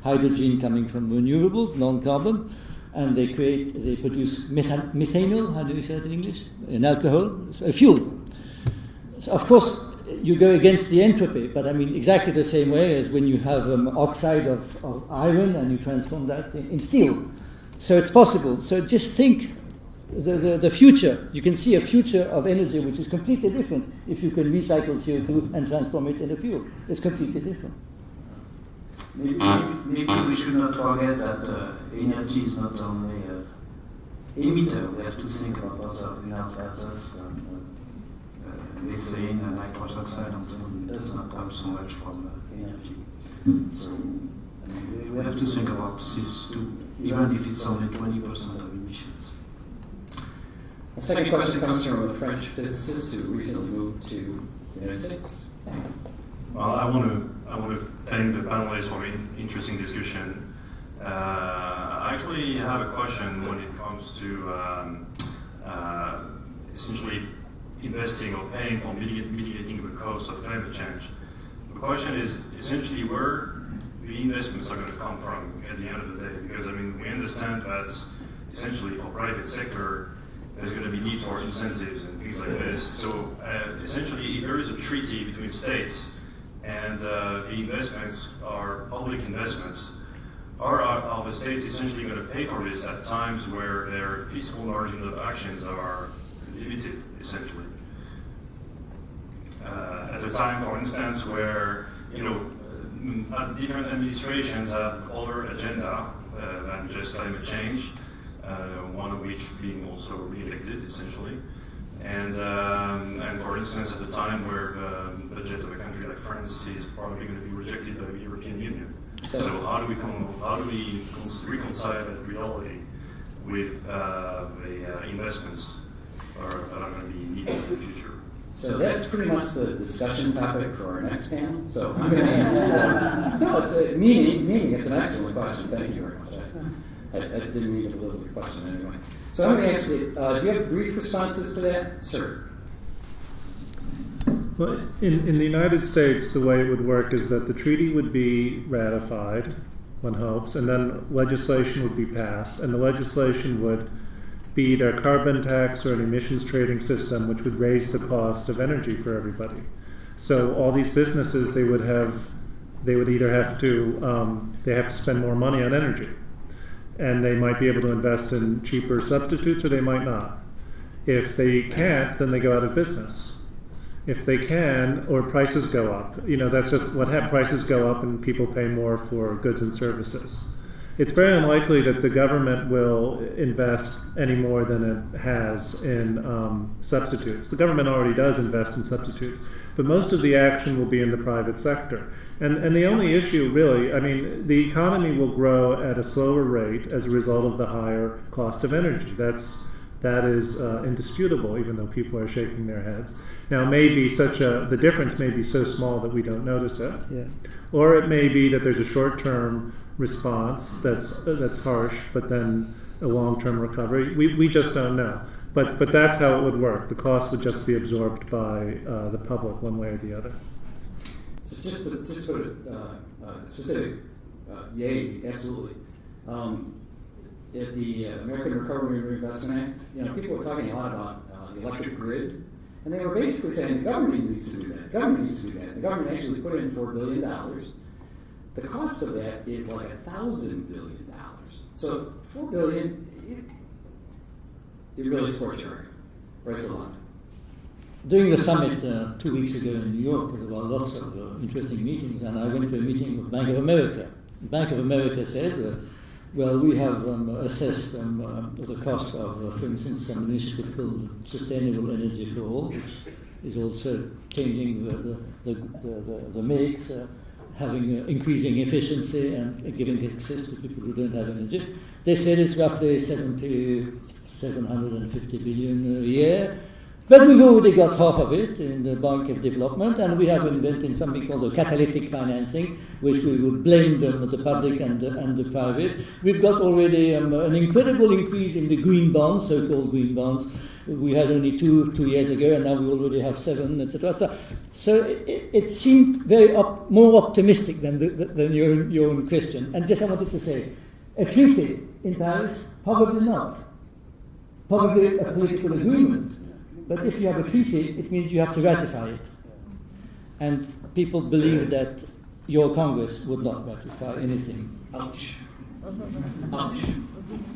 hydrogen coming from renewables, non-carbon, and they produce methanol, how do you say it in English? An alcohol, a fuel. So of course, you go against the entropy, but I mean exactly the same way as when you have oxide of iron and you transform that in steel. So it's possible. So just think the future. You can see a future of energy which is completely different if you can recycle CO2 and transform it into fuel. It's completely different. Maybe we should not forget that energy is not only emitter. We have to think about other greenhouse gases, methane and nitrous oxide, and so on. It does not come so much from energy. So we have to think about this too, even if it's only 20% of emissions. The second question comes from a French physicist who recently moved to the United States. Thanks. Well, I want to thank the panelists for an interesting discussion. I actually have a question when it comes to essentially investing or paying for mitigating the cost of climate change. The question is essentially where the investments are going to come from at the end of the day, because I mean we understand that essentially for private sector there's going to be need for incentives and things like this. So essentially if there is a treaty between states And the investments are public investments. Are the state essentially going to pay for this at times where their fiscal margin of actions are limited, essentially? At a time, for instance, where different administrations have other agenda than just climate change, one of which being also re-elected, essentially. And for instance, at a time where the budget of a country like France is probably going to be rejected by the European Union. So how do we reconcile that reality with the investments that are going to be needed in the future? So that's pretty much the discussion topic for our next panel. So I'm going to ask for, no, it's meaning it's an excellent question. Thank you very much. I didn't need a little bit of question anyway. So I'm going to ask you, do you have brief responses to that, sir? Well, in the United States, the way it would work is that the treaty would be ratified, one hopes, and then legislation would be passed, and the legislation would be either a carbon tax or an emissions trading system, which would raise the cost of energy for everybody. So all these businesses, they would either have to spend more money on energy, and they might be able to invest in cheaper substitutes, or they might not. If they can't, then they go out of business. If they can, or prices go up. That's just what happens. Prices go up and people pay more for goods and services. It's very unlikely that the government will invest any more than it has in substitutes. The government already does invest in substitutes, but most of the action will be in the private sector. And the only issue really, the economy will grow at a slower rate as a result of the higher cost of energy. That is indisputable, even though people are shaking their heads. Now, the difference may be so small that we don't notice it. Yeah. Or it may be that there's a short-term response that's harsh, but then a long-term recovery. We just don't know. But that's how it would work. The cost would just be absorbed by the public one way or the other. So just to put it specific, yay, absolutely. At the American Recovery and Reinvestment Act, people were talking a lot about the electric grid, and they were basically saying the government needs to do that. The government needs to do that. The government actually put in $4 billion. The cost of that is like $1,000 billion. So $4 billion, it really supports your argument. Brice Lalonde. During the summit 2 weeks ago in New York, there were lots of interesting meetings, and I went to a meeting with Bank of America. Bank of America said, well, we have assessed the cost of, for instance, some initiative called Sustainable Energy for All, which is also changing the mix, having increasing efficiency and giving access to people who don't have energy. They said it's roughly 750 billion a year. But we've already got half of it in the Bank of Development, and we have invented something called a catalytic financing, which we would blend the public and the private. We've got already an incredible increase in the green bonds, so-called green bonds. We had only two years ago, and now we already have 7, etc. So it seemed very more optimistic than your own question. And just I wanted to say, a treaty in Paris? Probably not. Probably a political agreement. But if you have a treaty, it means you have to ratify it. And people believe that your Congress would not ratify anything. Ouch. Ouch.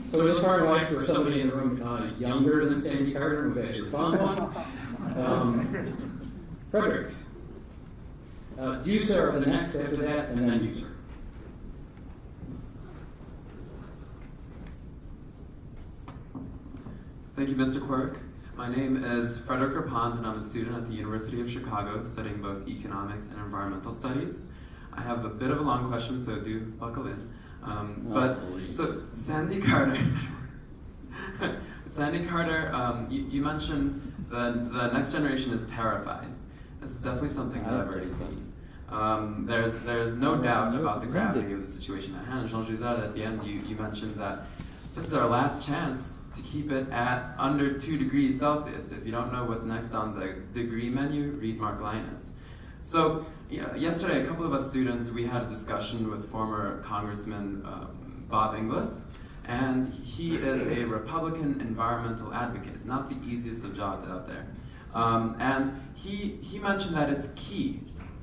So we look far and wide for somebody in the room younger than Sandy Carter, who actually found one. Frederick. You, sir, are the next after that, and then you, sir. Thank you, Mr. Quirke. My name is Frederick Rapond, and I'm a student at the University of Chicago studying both economics and environmental studies. I have a bit of a long question, so do buckle in. So Sandy Carter, you mentioned the next generation is terrified. This is definitely something that I've already seen. There's no doubt about the gravity of the situation at hand. Jouzel, at the end, you mentioned that this is our last chance to keep it at under 2 degrees Celsius. If you don't know what's next on the degree menu, read Mark Linus. So yesterday, a couple of us students, we had a discussion with former Congressman Bob Inglis, and he is a Republican environmental advocate, not the easiest of jobs out there. And he mentioned that it's key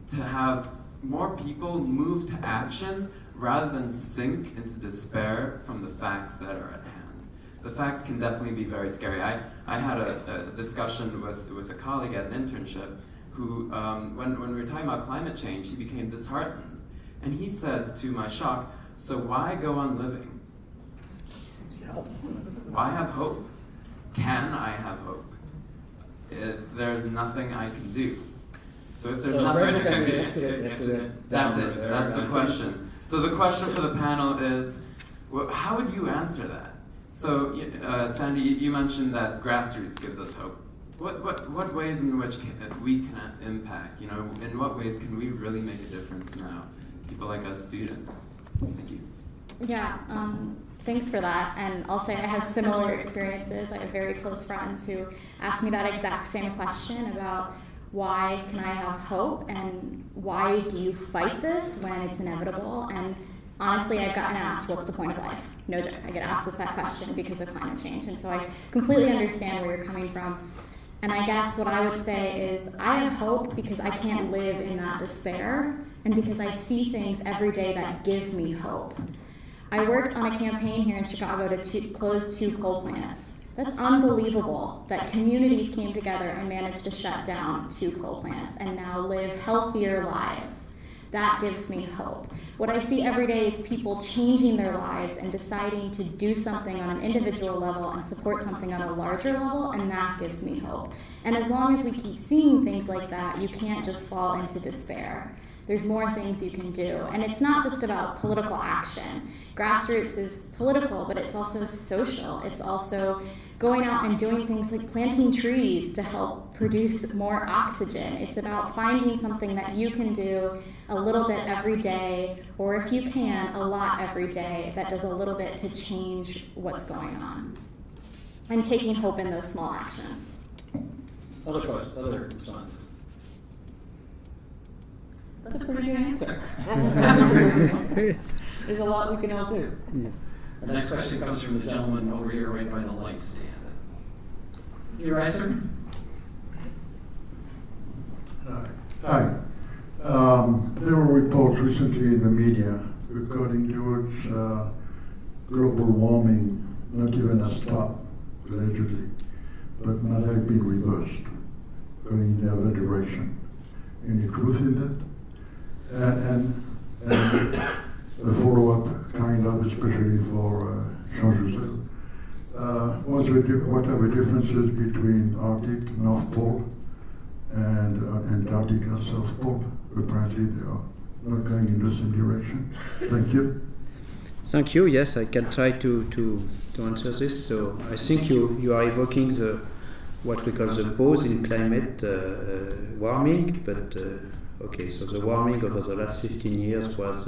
to have more people move to action rather than sink into despair from the facts that are at hand. The facts can definitely be very scary. I had a discussion with a colleague at an internship who, when we were talking about climate change, he became disheartened. And he said, to my shock, so why go on living? Why have hope? Can I have hope if there's nothing I can do? So if there's nothing I can do, that's it. That's the question. So the question for the panel is, well, how would you answer that? So Sandy, you mentioned that grassroots gives us hope. What ways in which we can impact? You know, in what ways can we really make a difference now? People like us students. Thank you. Yeah, thanks for that. And I'll say I have similar experiences. I have very close friends who ask me that exact same question about why can I have hope and why do you fight this when it's inevitable? And honestly, I've gotten asked, what's the point of life? No joke, I get asked that question because of climate change. And so I completely understand where you're coming from. And I guess what I would say is I have hope because I can't live in that despair and because I see things every day that give me hope. I worked on a campaign here in Chicago to close 2 coal plants. That's unbelievable that communities came together and managed to shut down 2 coal plants and now live healthier lives. That gives me hope. What I see every day is people changing their lives and deciding to do something on an individual level and support something on a larger level, and that gives me hope. And as long as we keep seeing things like that, you can't just fall into despair. There's more things you can do. And it's not just about political action. Grassroots is political, but it's also social. It's also going out and doing things like planting trees to help produce more oxygen. It's about finding something that you can do a little bit every day, or if you can, a lot every day, that does a little bit to change what's going on. And taking hope in those small actions. Other questions, other responses? That's a pretty good answer. There's a lot we can all do. Yeah. The next question comes from the gentleman over here right by the light stand. Your answer? Hi. There were reports recently in the media according to which global warming not even has stopped, allegedly, but might have been reversed, going in the other direction. Any truth in that? And a follow-up, kind of, especially for Jouzel. What are the differences between Arctic, North Pole, and Antarctica, South Pole? Apparently they are not going in the same direction. Thank you. Thank you. Yes, I can try to answer this. So I think you are evoking what we call the pause in climate warming, but okay, so the warming over the last 15 years was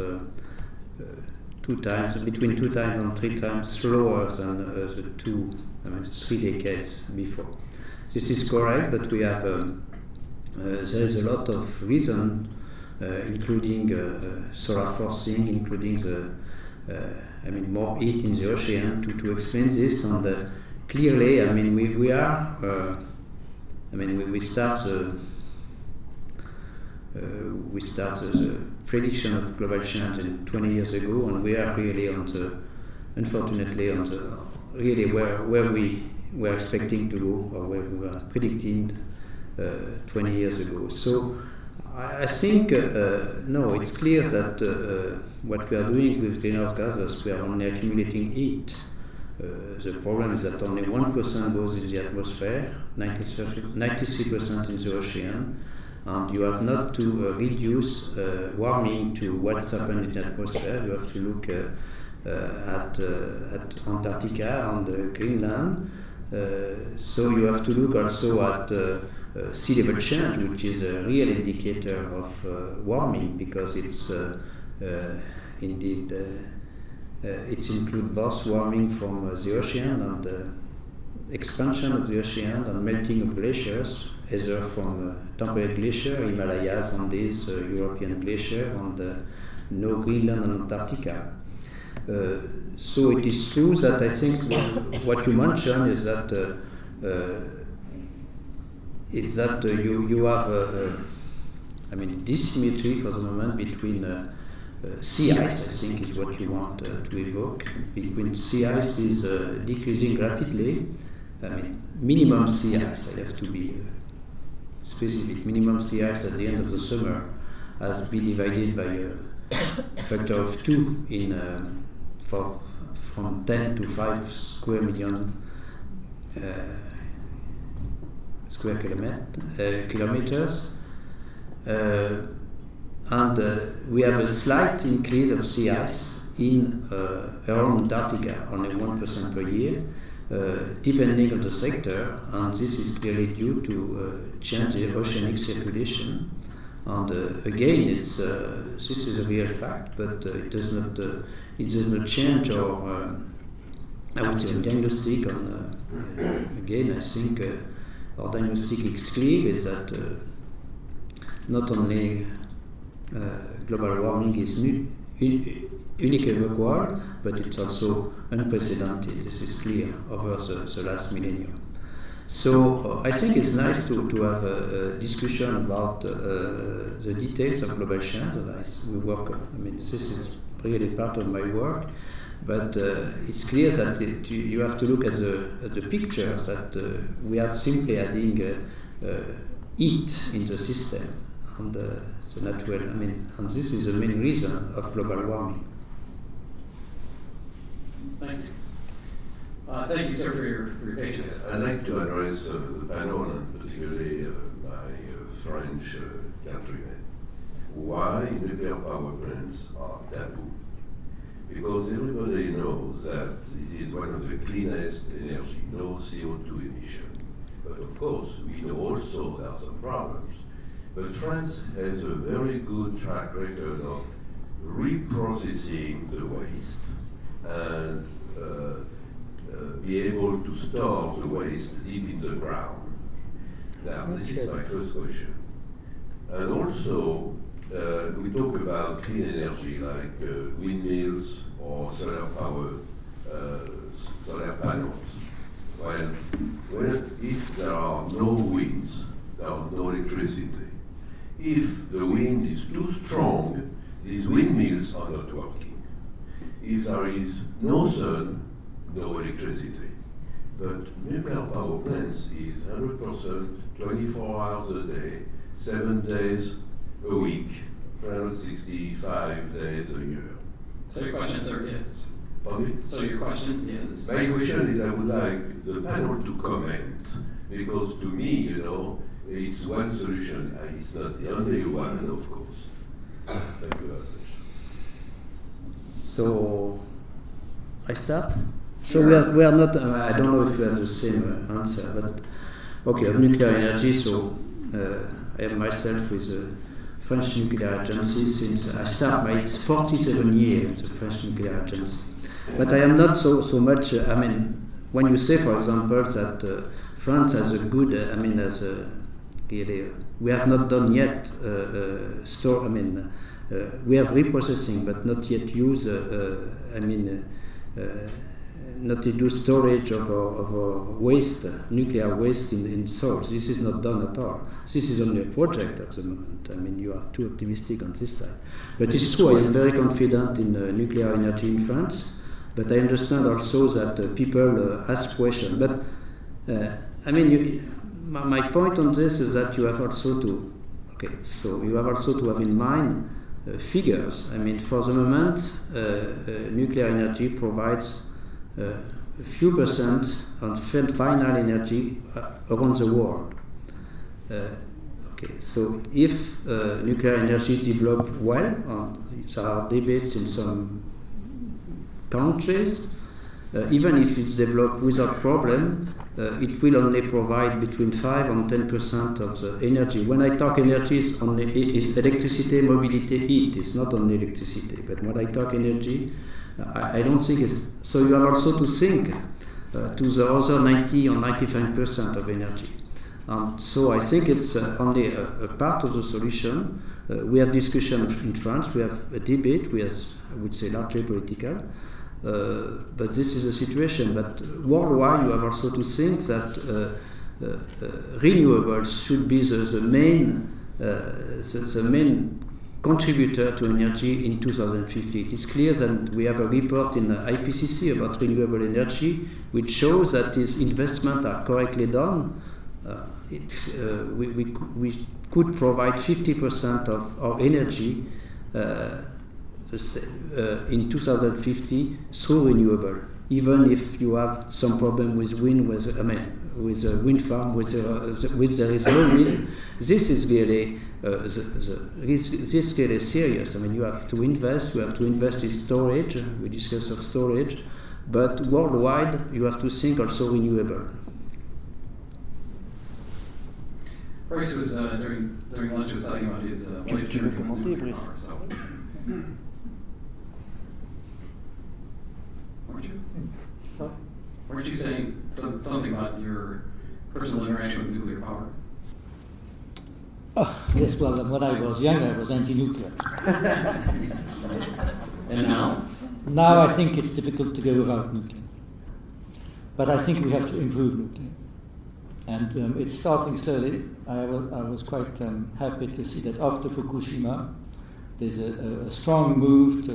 between 2 times and 3 times slower than the 3 decades before. This is correct, but we have there is a lot of reason, including solar forcing, including more heat in the ocean to explain this. And clearly, we are. We start the prediction of global change 20 years ago, and we are really unfortunately where we were expecting to go, or where we were predicting 20 years ago. So I think, no, it's clear that what we are doing with greenhouse gases, we are only accumulating heat. The problem is that only 1% goes in the atmosphere, 93% in the ocean, and you have not to reduce warming to what's happened in the atmosphere. You have to look at Antarctica and Greenland. So you have to look also at sea level change, which is a real indicator of warming, because it's indeed it includes both warming from the ocean and expansion of the ocean and melting of glaciers, either from temperate glacier, Himalayas, Andes, European glacier, and no Greenland and Antarctica. So it is true that I think what you mentioned is that you have dissymmetry for the moment between sea ice, I think is what you want to evoke. Between sea ice is decreasing rapidly. Minimum sea ice, I have to be specific. Minimum sea ice at the end of the summer has been divided by a factor of 2 from 10 to 5 square million square kilometers. And we have a slight increase of sea ice in around Antarctica, only 1% per year, depending on the sector, and this is clearly due to change in oceanic circulation. And again, this is a real fact, but it does not change our, I would say, diagnostic. Again, I think our diagnostic is clear, is that not only global warming is unequivocal, but it's also unprecedented. This is clear over the last millennium. So I think it's nice to have a discussion about the details of global change. We work. This is really part of my work, but it's clear that you have to look at the picture, that we are simply adding heat in the system, and the natural. And this is the main reason of global warming. Thank you. Thank you, sir, for your patience. I'd like to address the panel, and particularly my French countrymen. Why nuclear power plants are taboo? Because everybody knows that this is one of the cleanest energy, no CO2 emission. But of course, we know also there are some problems. But France has a very good track record of reprocessing the waste and be able to store the waste deep in the ground. Now, this is my first question. And also, we talk about clean energy like windmills or solar power, solar panels. Well, if there are no winds, there are no electricity. If the wind is too strong, these windmills are not working. If there is no sun, no electricity. But nuclear power plants is 100%, 24 hours a day, 7 days a week, 365 days a year. So your question, sir, is? Pardon me? So your question is? My question is, I would like the panel to comment, because to me, it's one solution, and it's not the only one, of course. Thank you very much. So, I start? So we are not, I don't know if you have the same answer, but okay, of nuclear energy, so I am myself with the French Nuclear Agency since I started my 47 years, the French Nuclear Agency. But I am not so much, when you say, for example, that France has a good, we have not done yet we have reprocessing, but not yet use, not to do storage of our waste, nuclear waste in soils. This is not done at all. This is only a project at the moment. You are too optimistic on this side. But it's true, I am very confident in nuclear energy in France, but I understand also that people ask questions. But, my point on this is that you have also to, have in mind figures. For the moment, nuclear energy provides a few percent on final energy around the world. So if nuclear energy develops well, there are debates in some countries, even if it's developed without problem, it will only provide between 5 and 10% of the energy. When I talk energy, it's electricity, mobility, heat. It's not only electricity. But when I talk energy, I don't think it's... So you have also to think to the other 90 or 95% of energy. So I think it's only a part of the solution. We have discussion in France. We have a debate. I would say, largely political. But this is the situation. But worldwide, you have also to think that renewables should be the main the main contributor to energy in 2050. It is clear that we have a report in the IPCC about renewable energy which shows that these investments are correctly done. We could provide 50% of our energy in 2050 through renewable, even if you have some problem with wind, with a wind farm, with there is no wind. This is really this is really serious. I mean, you have to invest in storage. We discuss of storage, but worldwide you have to think also renewable. Brice was during lunch was talking about his wife journey with nuclear power. So, weren't you saying something about your personal interaction with nuclear power? Oh, yes, well, when I was younger, I was anti-nuclear. And now? Now I think it's difficult to go without nuclear. But I think we have to improve nuclear. And it's starting slowly. I was quite happy to see that after Fukushima, there's a strong move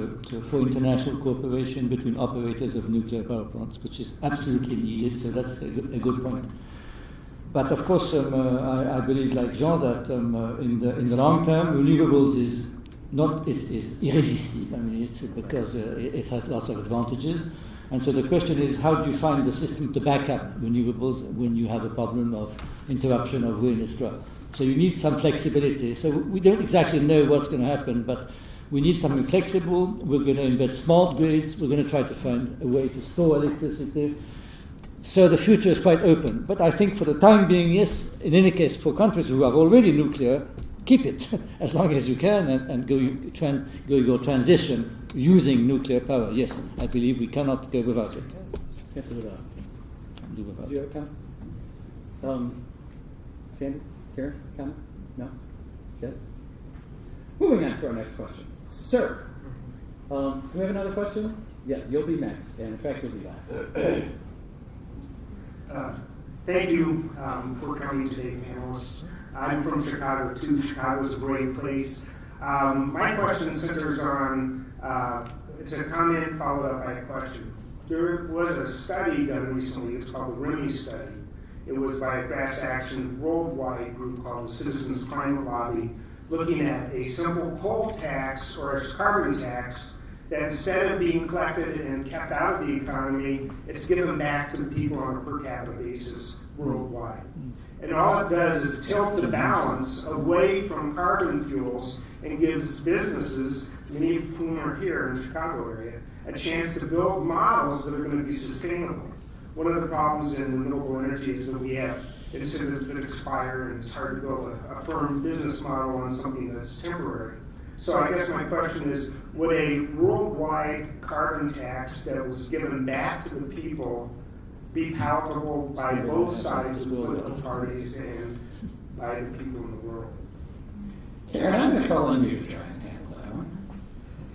for international cooperation between operators of nuclear power plants, which is absolutely needed, so that's a good point. But of course, I believe, like Jean, that in the long term, renewables is irresistible. I mean, it's because it has lots of advantages. And so the question is, how do you find the system to back up renewables when you have a problem of interruption of wind, etc.? So you need some flexibility. So we don't exactly know what's going to happen, but we need something flexible. We're going to invent smart grids. We're going to try to find a way to store electricity. So the future is quite open. But I think for the time being, yes, in any case, for countries who have already nuclear, keep it as long as you can and go your transition using nuclear power. Yes, I believe we cannot go without it. Can't do without. Do without. Do you have a comment? Sandy? Karen? Comment? No? Yes? Moving on to our next question. Sir, do we have another question? Yeah, you'll be next, and in fact, you'll be last. Thank you for coming today, panelists. I'm from Chicago, too. Chicago is a great place. My question centers on, it's a comment followed up by a question. There was a study done recently, it's called the Rio study. It was by a grass action worldwide group called the Citizens Climate Lobby, looking at a simple coal tax or a carbon tax that instead of being collected and kept out of the economy, it's given back to the people on a per capita basis worldwide. And all it does is tilt the balance away from carbon fuels and gives businesses, many of whom are here in the Chicago area, a chance to build models that are going to be sustainable. One of the problems in renewable energy is that we have incentives that expire and it's hard to build a firm business model on something that's temporary. So I guess my question is, would a worldwide carbon tax that was given back to the people be palatable by both sides of the political parties and by the people in the world? Karen, I'm going to call on you to try and handle that one.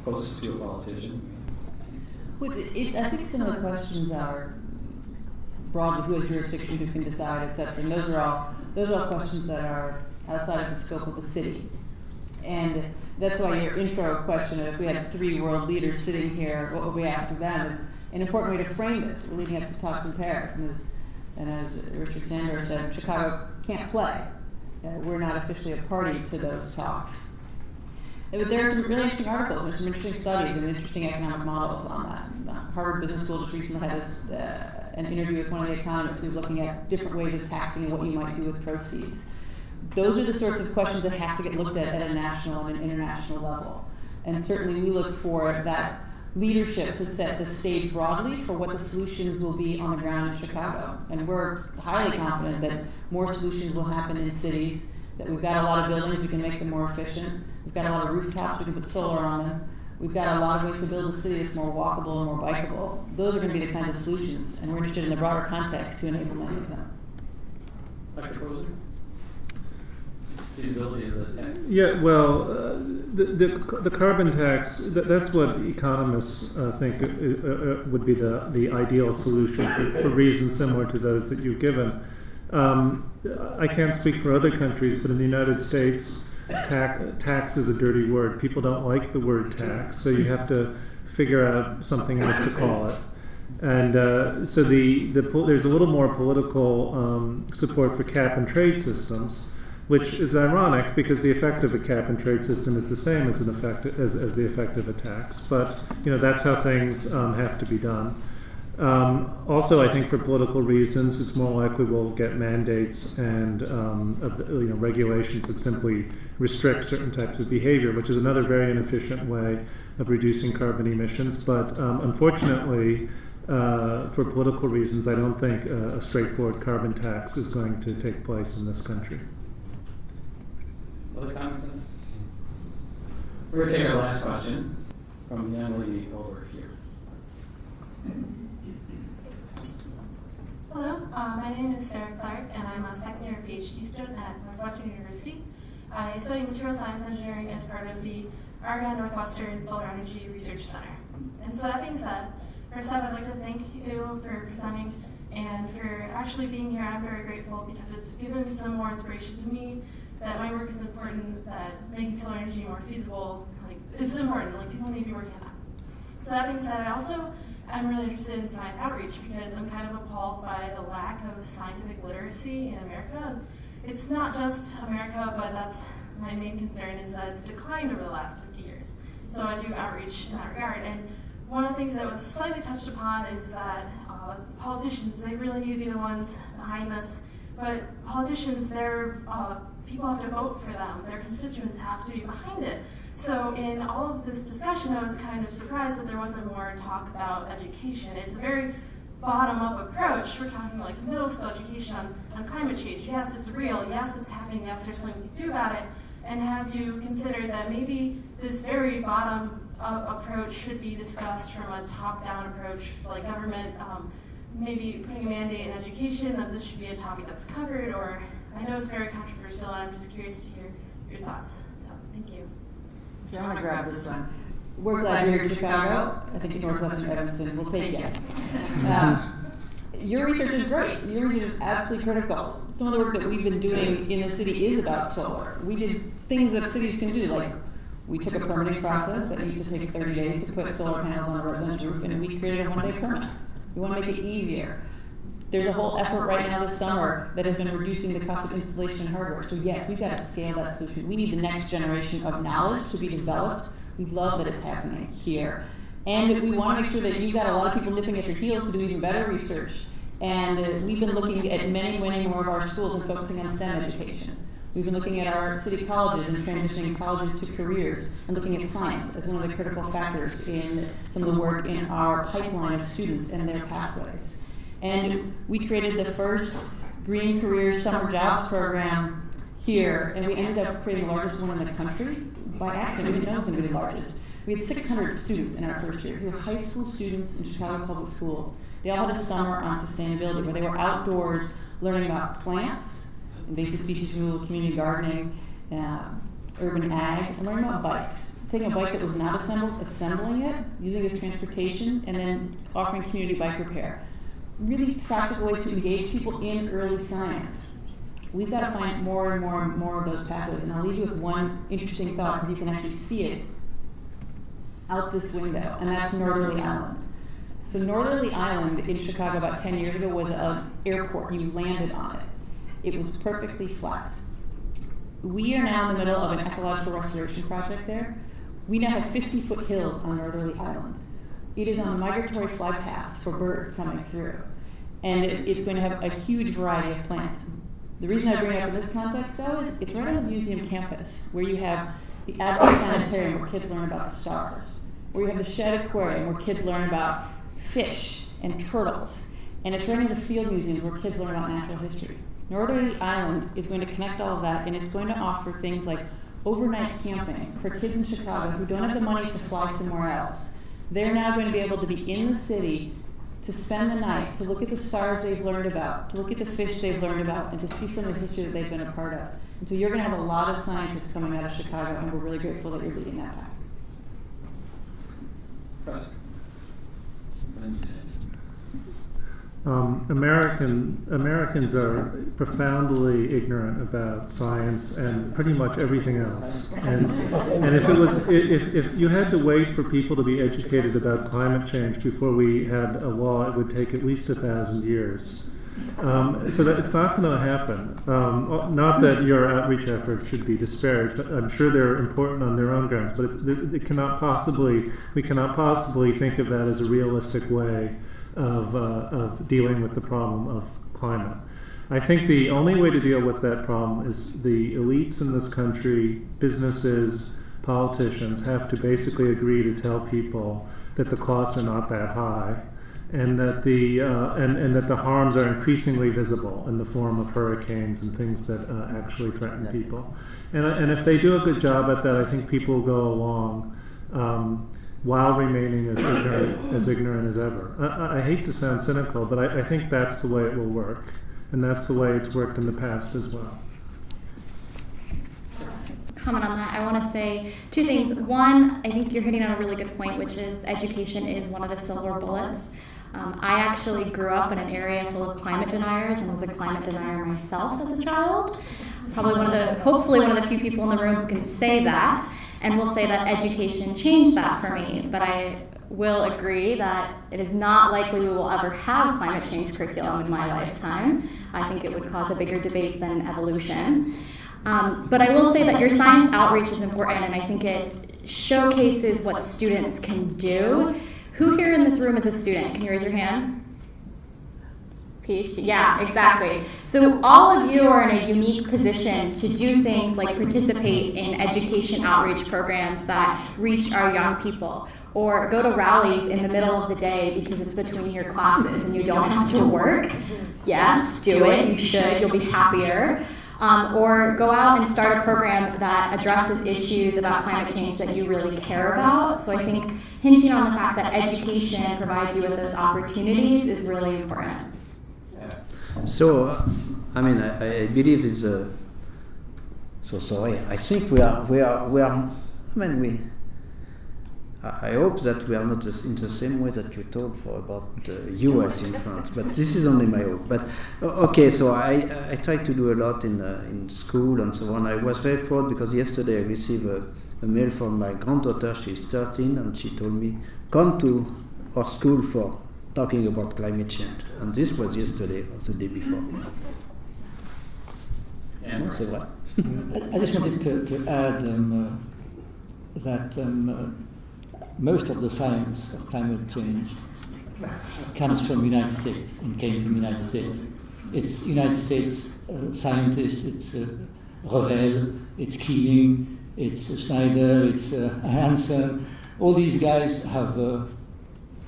Closest to a politician. I think some of the questions are broadly who has jurisdiction, who can decide, etc. And those are all questions that are outside of the scope of the city. And that's why your intro question of if we had 3 world leaders sitting here, what would we ask of them? Is an important way to frame this. We're leading up to talks in Paris, and as Richard Sanders said, Chicago can't play. We're not officially a party to those talks. But there are some really interesting articles, there's some interesting studies and interesting economic models on that. Harvard Business School just recently had an interview with one of the economists who's looking at different ways of taxing and what you might do with proceeds. Those are the sorts of questions that have to get looked at a national and an international level. And certainly we look for that leadership to set the stage broadly for what the solutions will be on the ground in Chicago. And we're highly confident that more solutions will happen in cities, that we've got a lot of buildings, we can make them more efficient. We've got a lot of rooftops, we can put solar on them. We've got a lot of ways to build a city that's more walkable and more bikeable. Those are going to be the kinds of solutions, and we're interested in the broader context to enable many of them. Dr. Posner? Feasibility of the tax? Yeah, well, the carbon tax, that's what economists think would be the ideal solution for reasons similar to those that you've given. I can't speak for other countries, but in the United States, tax is a dirty word. People don't like the word tax, so you have to figure out something else to call it. And so there's a little more political support for cap and trade systems, which is ironic because the effect of a cap and trade system is the same as the effect of a tax. But that's how things have to be done. Also, I think for political reasons, it's more likely we'll get mandates and regulations that simply restrict certain types of behavior, which is another very inefficient way of reducing carbon emissions. But unfortunately, for political reasons, I don't think a straightforward carbon tax is going to take place in this country. Other comments on that? We're going to take our last question from the young lady over here. Hello, my name is Sarah Clark, and I'm a second-year PhD student at Northwestern University. I study material science engineering as part of the Argonne Northwestern Solar Energy Research Center. And so that being said, first off, I'd like to thank you for presenting and for actually being here. I'm very grateful because it's given some more inspiration to me that my work is important, that making solar energy more feasible, it's important, people need to be working on that. So that being said, I also am really interested in science outreach because I'm kind of appalled by the lack of scientific literacy in America. It's not just America, but that's my main concern is that it's declined over the last 50 years. So I do outreach in that regard. And one of the things that was slightly touched upon is that politicians, they really need to be the ones behind this. But politicians, people have to vote for them. Their constituents have to be behind it. So in all of this discussion, I was kind of surprised that there wasn't more talk about education. It's a very bottom-up approach. We're talking middle school education on climate change. Yes, it's real. Yes, it's happening. Yes, there's something we can do about it. And have you considered that maybe this very bottom-up approach should be discussed from a top-down approach, like government, maybe putting a mandate in education, that this should be a topic that's covered, or I know it's very controversial, and I'm just curious to hear your thoughts. So, thank you. Sure, I'm going to grab this one. We're glad you're here in Chicago. I think Northwestern Evanston will take you. Your research is great. Your research is absolutely critical. Some of the work that we've been doing in the city is about solar. We did things that cities can do, like we took a permitting process that used to take 30 days to put solar panels on a residential roof, and we created a one-day permit. We want to make it easier. There's a whole effort right now this summer that has been reducing the cost of installation and hardware. So yes, we've got to scale that solution. We need the next generation of knowledge to be developed. We love that it's happening here. And we want to make sure that you've got a lot of people nipping at your heels to do even better research. And we've been looking at many more of our schools and focusing on STEM education. We've been looking at our city colleges and transitioning colleges to careers and looking at science as one of the critical factors in some of the work in our pipeline of students and their pathways. And we created the first Green Career Summer Jobs program here, and we ended up creating the largest one in the country. By accident, we didn't know it was going to be the largest. We had 600 students in our first year. These were high school students in Chicago public schools. They all had a summer on sustainability where they were outdoors learning about plants, invasive species removal, community gardening, urban ag, and learning about bikes. Taking a bike that was not assembled, assembling it, using it as transportation, and then offering community bike repair. Really practical ways to engage people in early science. We've got to find more and more of those pathways. And I'll leave you with one interesting thought because you can actually see it out this window, and that's Northerly Island. So Northerly Island in Chicago about 10 years ago was an airport. You landed on it. It was perfectly flat. We are now in the middle of an ecological restoration project there. We now have 50-foot hills on Northerly Island. It is on the migratory flight paths for birds coming through. And it's going to have a huge variety of plants. The reason I bring it up in this context, though, is it's right on the museum campus, where you have the Adler Planetarium, where kids learn about the stars, where you have the Shed Aquarium, where kids learn about fish and turtles, and it's right in the field museums, where kids learn about natural history. Northerly Island is going to connect all of that, and it's going to offer things like overnight camping for kids in Chicago who don't have the money to fly somewhere else. They're now going to be able to be in the city to spend the night, to look at the stars they've learned about, to look at the fish they've learned about, and to see some of the history that they've been a part of. And so you're going to have a lot of scientists coming out of Chicago, and we're really grateful that you're leading that path. Professor. Americans are profoundly ignorant about science and pretty much everything else. And if you had to wait for people to be educated about climate change before we had a law, it would take at least 1,000 years. So that it's not going to happen. Not that your outreach efforts should be disparaged. I'm sure they're important on their own grounds, but we cannot possibly think of that as a realistic way of dealing with the problem of climate. I think the only way to deal with that problem is the elites in this country, businesses, politicians, have to basically agree to tell people that the costs are not that high, and that the harms are increasingly visible in the form of hurricanes and things that actually threaten people. And if they do a good job at that, I think people will go along while remaining as ignorant as ever. I hate to sound cynical, but I think that's the way it will work, and that's the way it's worked in the past as well. Comment on that, I want to say two things. One, I think you're hitting on a really good point, which is education is one of the silver bullets. I actually grew up in an area full of climate deniers and was a climate denier myself as a child. Hopefully one of the few people in the room who can say that, and will say that education changed that for me. But I will agree that it is not likely we will ever have climate change curriculum in my lifetime. I think it would cause a bigger debate than evolution. But I will say that your science outreach is important, and I think it showcases what students can do. Who here in this room is a student? Can you raise your hand? PhD? Yeah, exactly. So all of you are in a unique position to do things like participate in education outreach programs that reach our young people, or go to rallies in the middle of the day because it's between your classes and you don't have to work. Yes, do it. You should. You'll be happier. Or go out and start a program that addresses issues about climate change that you really care about. So I think hinging on the fact that education provides you with those opportunities is really important. So, I believe it's I think I hope that we are not in the same way that you told about the US in France, but this is only my hope. But okay, so I try to do a lot in school and so on. I was very proud because yesterday I received a mail from my granddaughter. She's 13, and she told me, come to our school for talking about climate change. And this was yesterday or the day before. I just wanted to add that most of the science of climate change comes from the United States and came from the United States. It's United States scientists, it's Jouzel, it's Keeling, it's Schneider, it's Hansen. All these guys have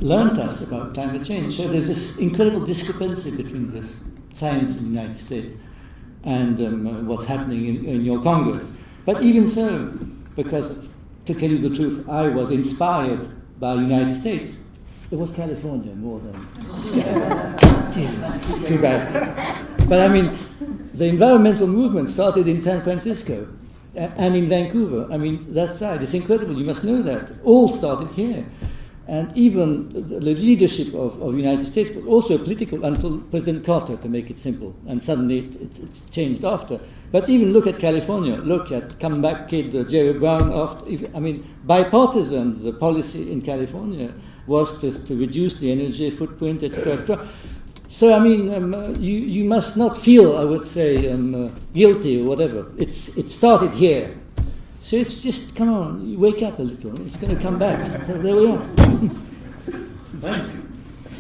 learned us about climate change. So there's this incredible discrepancy between this science in the United States and what's happening in your Congress. But even so, because to tell you the truth, I was inspired by the United States. It was California more than... Jesus, too bad. But I mean, the environmental movement started in San Francisco and in Vancouver. I mean, that side, it's incredible. You must know that. All started here. And even the leadership of the United States was also political until President Carter, to make it simple. And suddenly it's changed after. But even look at California. Look at comeback kid Jerry Brown. Bipartisan, the policy in California was to reduce the energy footprint, etc. So I mean, you must not feel, I would say, guilty or whatever. It started here. So it's just, come on, you wake up a little. It's going to come back. So there we are. Thank you.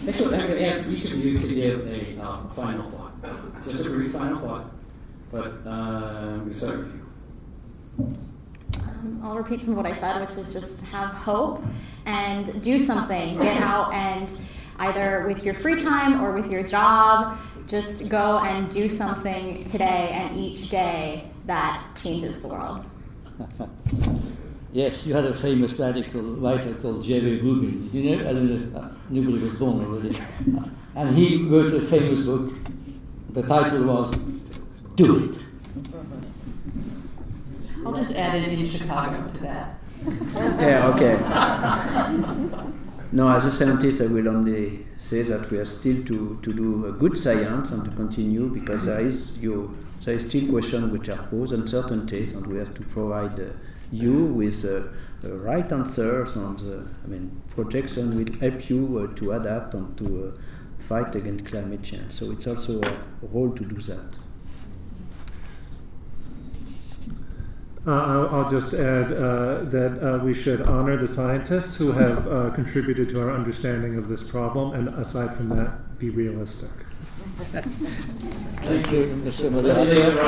Next one, I'm going to ask each of you to give a final thought. Just a brief final thought. But I'm going to start with you. I'll repeat some of what I said, which is just have hope and do something. Get out and either with your free time or with your job, just go and do something today and each day that changes the world. Yes, you had a famous radical writer called Jerry Rubin. You know, I don't know, nobody was born already. And he wrote a famous book. The title was Do It. I'll just add in Chicago to that. Yeah, okay. No, as a scientist, I will only say that we are still to do a good science and to continue, because there is still questions which are posed, uncertainties, and we have to provide you with right answers, and projection will help you to adapt and to fight against climate change. So it's also a role to do that. I'll just add that we should honor the scientists who have contributed to our understanding of this problem, and aside from that, be realistic. Thank you, Mr. Moderator.